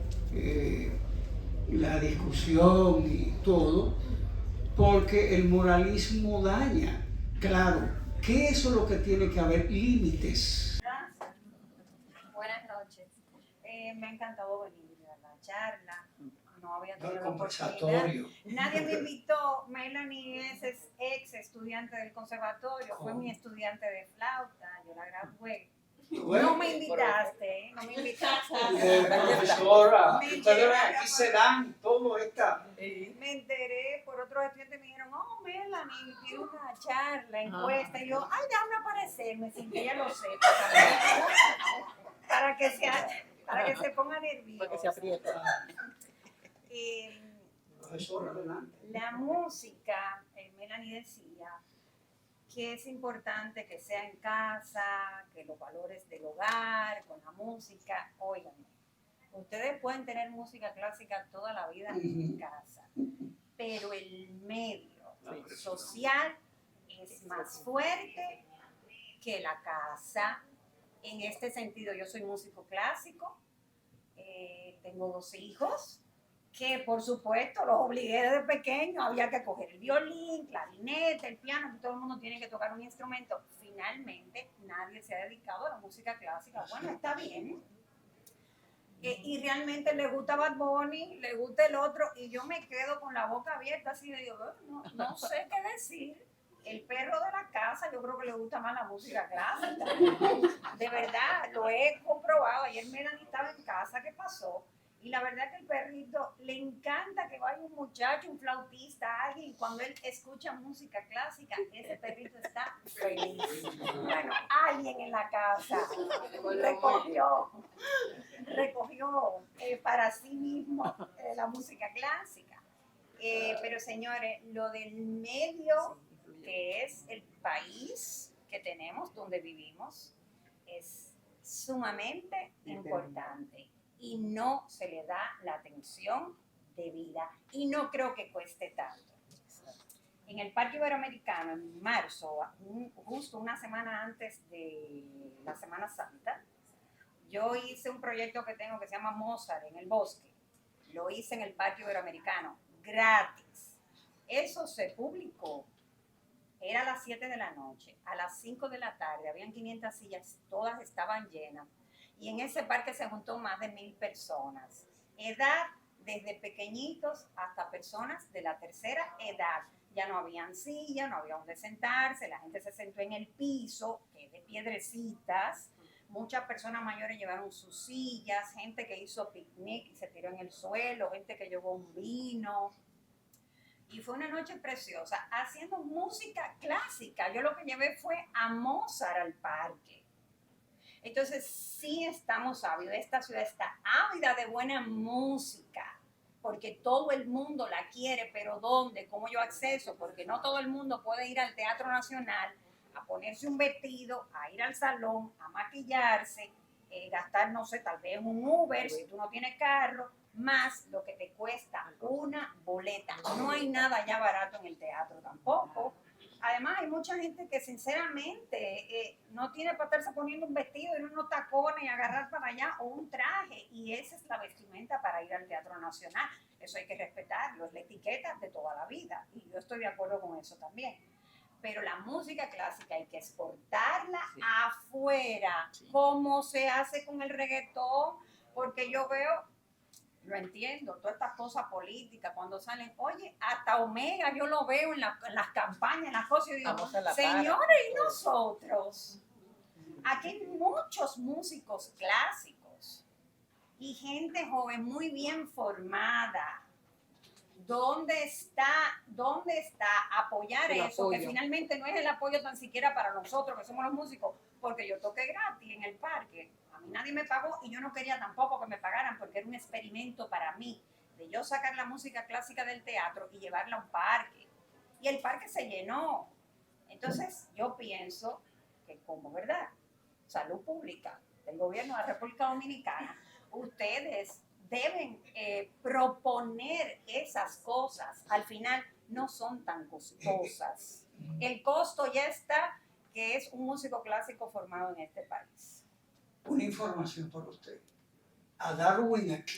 la discusión y todo, porque el moralismo daña. Claro, que eso es lo que tiene que haber, límites. Buenas noches. Me ha encantado venir a la charla. No había tenido la conversatorio. oportunidad. Nadie me invitó. Melanie es ex estudiante del conservatorio. Fue mi estudiante de flauta. Yo la gradué. Bueno, no me invitaste, no me invitaste. Profesora, aquí se dan todo esta. Me enteré por otros estudiantes, me dijeron, oh, Melanie, tiene una charla, encuesta. Y yo, ay, déjame aparecerme sin que ella lo sepa. Para que se ponga nerviosa. Para que se apriete. Profesora, adelante. La música, Melanie decía, que es importante que sea en casa, que los valores del hogar, con la música, óigame, Ustedes pueden tener música clásica toda la vida en casa, pero el medio social es más fuerte que la casa. En este sentido, yo soy músico clásico, tengo 2 hijos, que por supuesto los obligué desde pequeño, había que coger el violín, clarinete, el piano, que todo el mundo tiene que tocar un instrumento. Finalmente, nadie se ha dedicado a la música clásica. Bueno, está bien. Y realmente le gusta Bad Bunny, le gusta el otro, y yo me quedo con la boca abierta así de digo, no sé qué decir. El perro de la casa, yo creo que le gusta más la música clásica. De verdad, lo he comprobado. Ayer Melanie estaba en casa, ¿qué pasó? Y la verdad que el perrito le encanta que vaya un muchacho, un flautista, alguien, y cuando él escucha música clásica, ese perrito está feliz. Bueno, alguien en la casa recogió para sí mismo la música clásica. Pero señores, lo del medio, que es el país que tenemos, donde vivimos, es sumamente importante y no se le da la atención debida y no creo que cueste tanto. En el Parque Iberoamericano, en marzo, justo una semana antes de la Semana Santa, yo hice un proyecto que tengo que se llama Mozart en el Bosque. Lo hice en el Parque Iberoamericano, gratis. Eso se publicó. Era a las 7 de la noche, a las 5 de la tarde, habían 500 sillas, todas estaban llenas. Y en ese parque se juntó más de 1000 personas. Edad, desde pequeñitos hasta personas de la tercera edad. Ya no habían sillas, no había donde sentarse, la gente se sentó en el piso, que es de piedrecitas. Muchas personas mayores llevaron sus sillas, gente que hizo picnic y se tiró en el suelo, gente que llevó un vino. Y fue una noche preciosa, haciendo música clásica. Yo lo que llevé fue a Mozart al parque. Entonces, sí estamos ávidos. Esta ciudad está ávida de buena música, porque todo el mundo la quiere, pero ¿dónde? ¿Cómo yo acceso? Porque no todo el mundo puede ir al Teatro Nacional a ponerse un vestido, a ir al salón, a maquillarse, gastar, no sé, tal vez un Uber, si tú no tienes carro, más lo que te cuesta una boleta. No hay nada ya barato en el teatro tampoco. Además, hay mucha gente que sinceramente no tiene para estarse poniendo un vestido y unos tacones y agarrar para allá o un traje. Y esa es la vestimenta para ir al Teatro Nacional. Eso hay que respetarlo, es la etiqueta de toda la vida. Y yo estoy de acuerdo con eso también. Pero la música clásica hay que exportarla afuera, como se hace con el reggaetón, porque yo veo, lo entiendo, todas estas cosas políticas, cuando salen, oye, hasta Omega yo lo veo en las campañas, en las cosas, y digo, señores, ¿y nosotros? Aquí hay muchos músicos clásicos y gente joven muy bien formada. ¿Dónde está apoyar eso? Que finalmente no es el apoyo tan siquiera para nosotros que somos los músicos, porque yo toqué gratis en el parque. A mí nadie me pagó y yo no quería tampoco que me pagaran porque era un experimento para mí, de yo sacar la música clásica del teatro y llevarla a un parque. Y el parque se llenó. Entonces yo pienso que como verdad, salud pública del gobierno de la República Dominicana, ustedes deben proponer esas cosas. Al final no son tan costosas. El costo ya está, que es un músico clásico formado en este país. Una información para usted. A Darwin aquí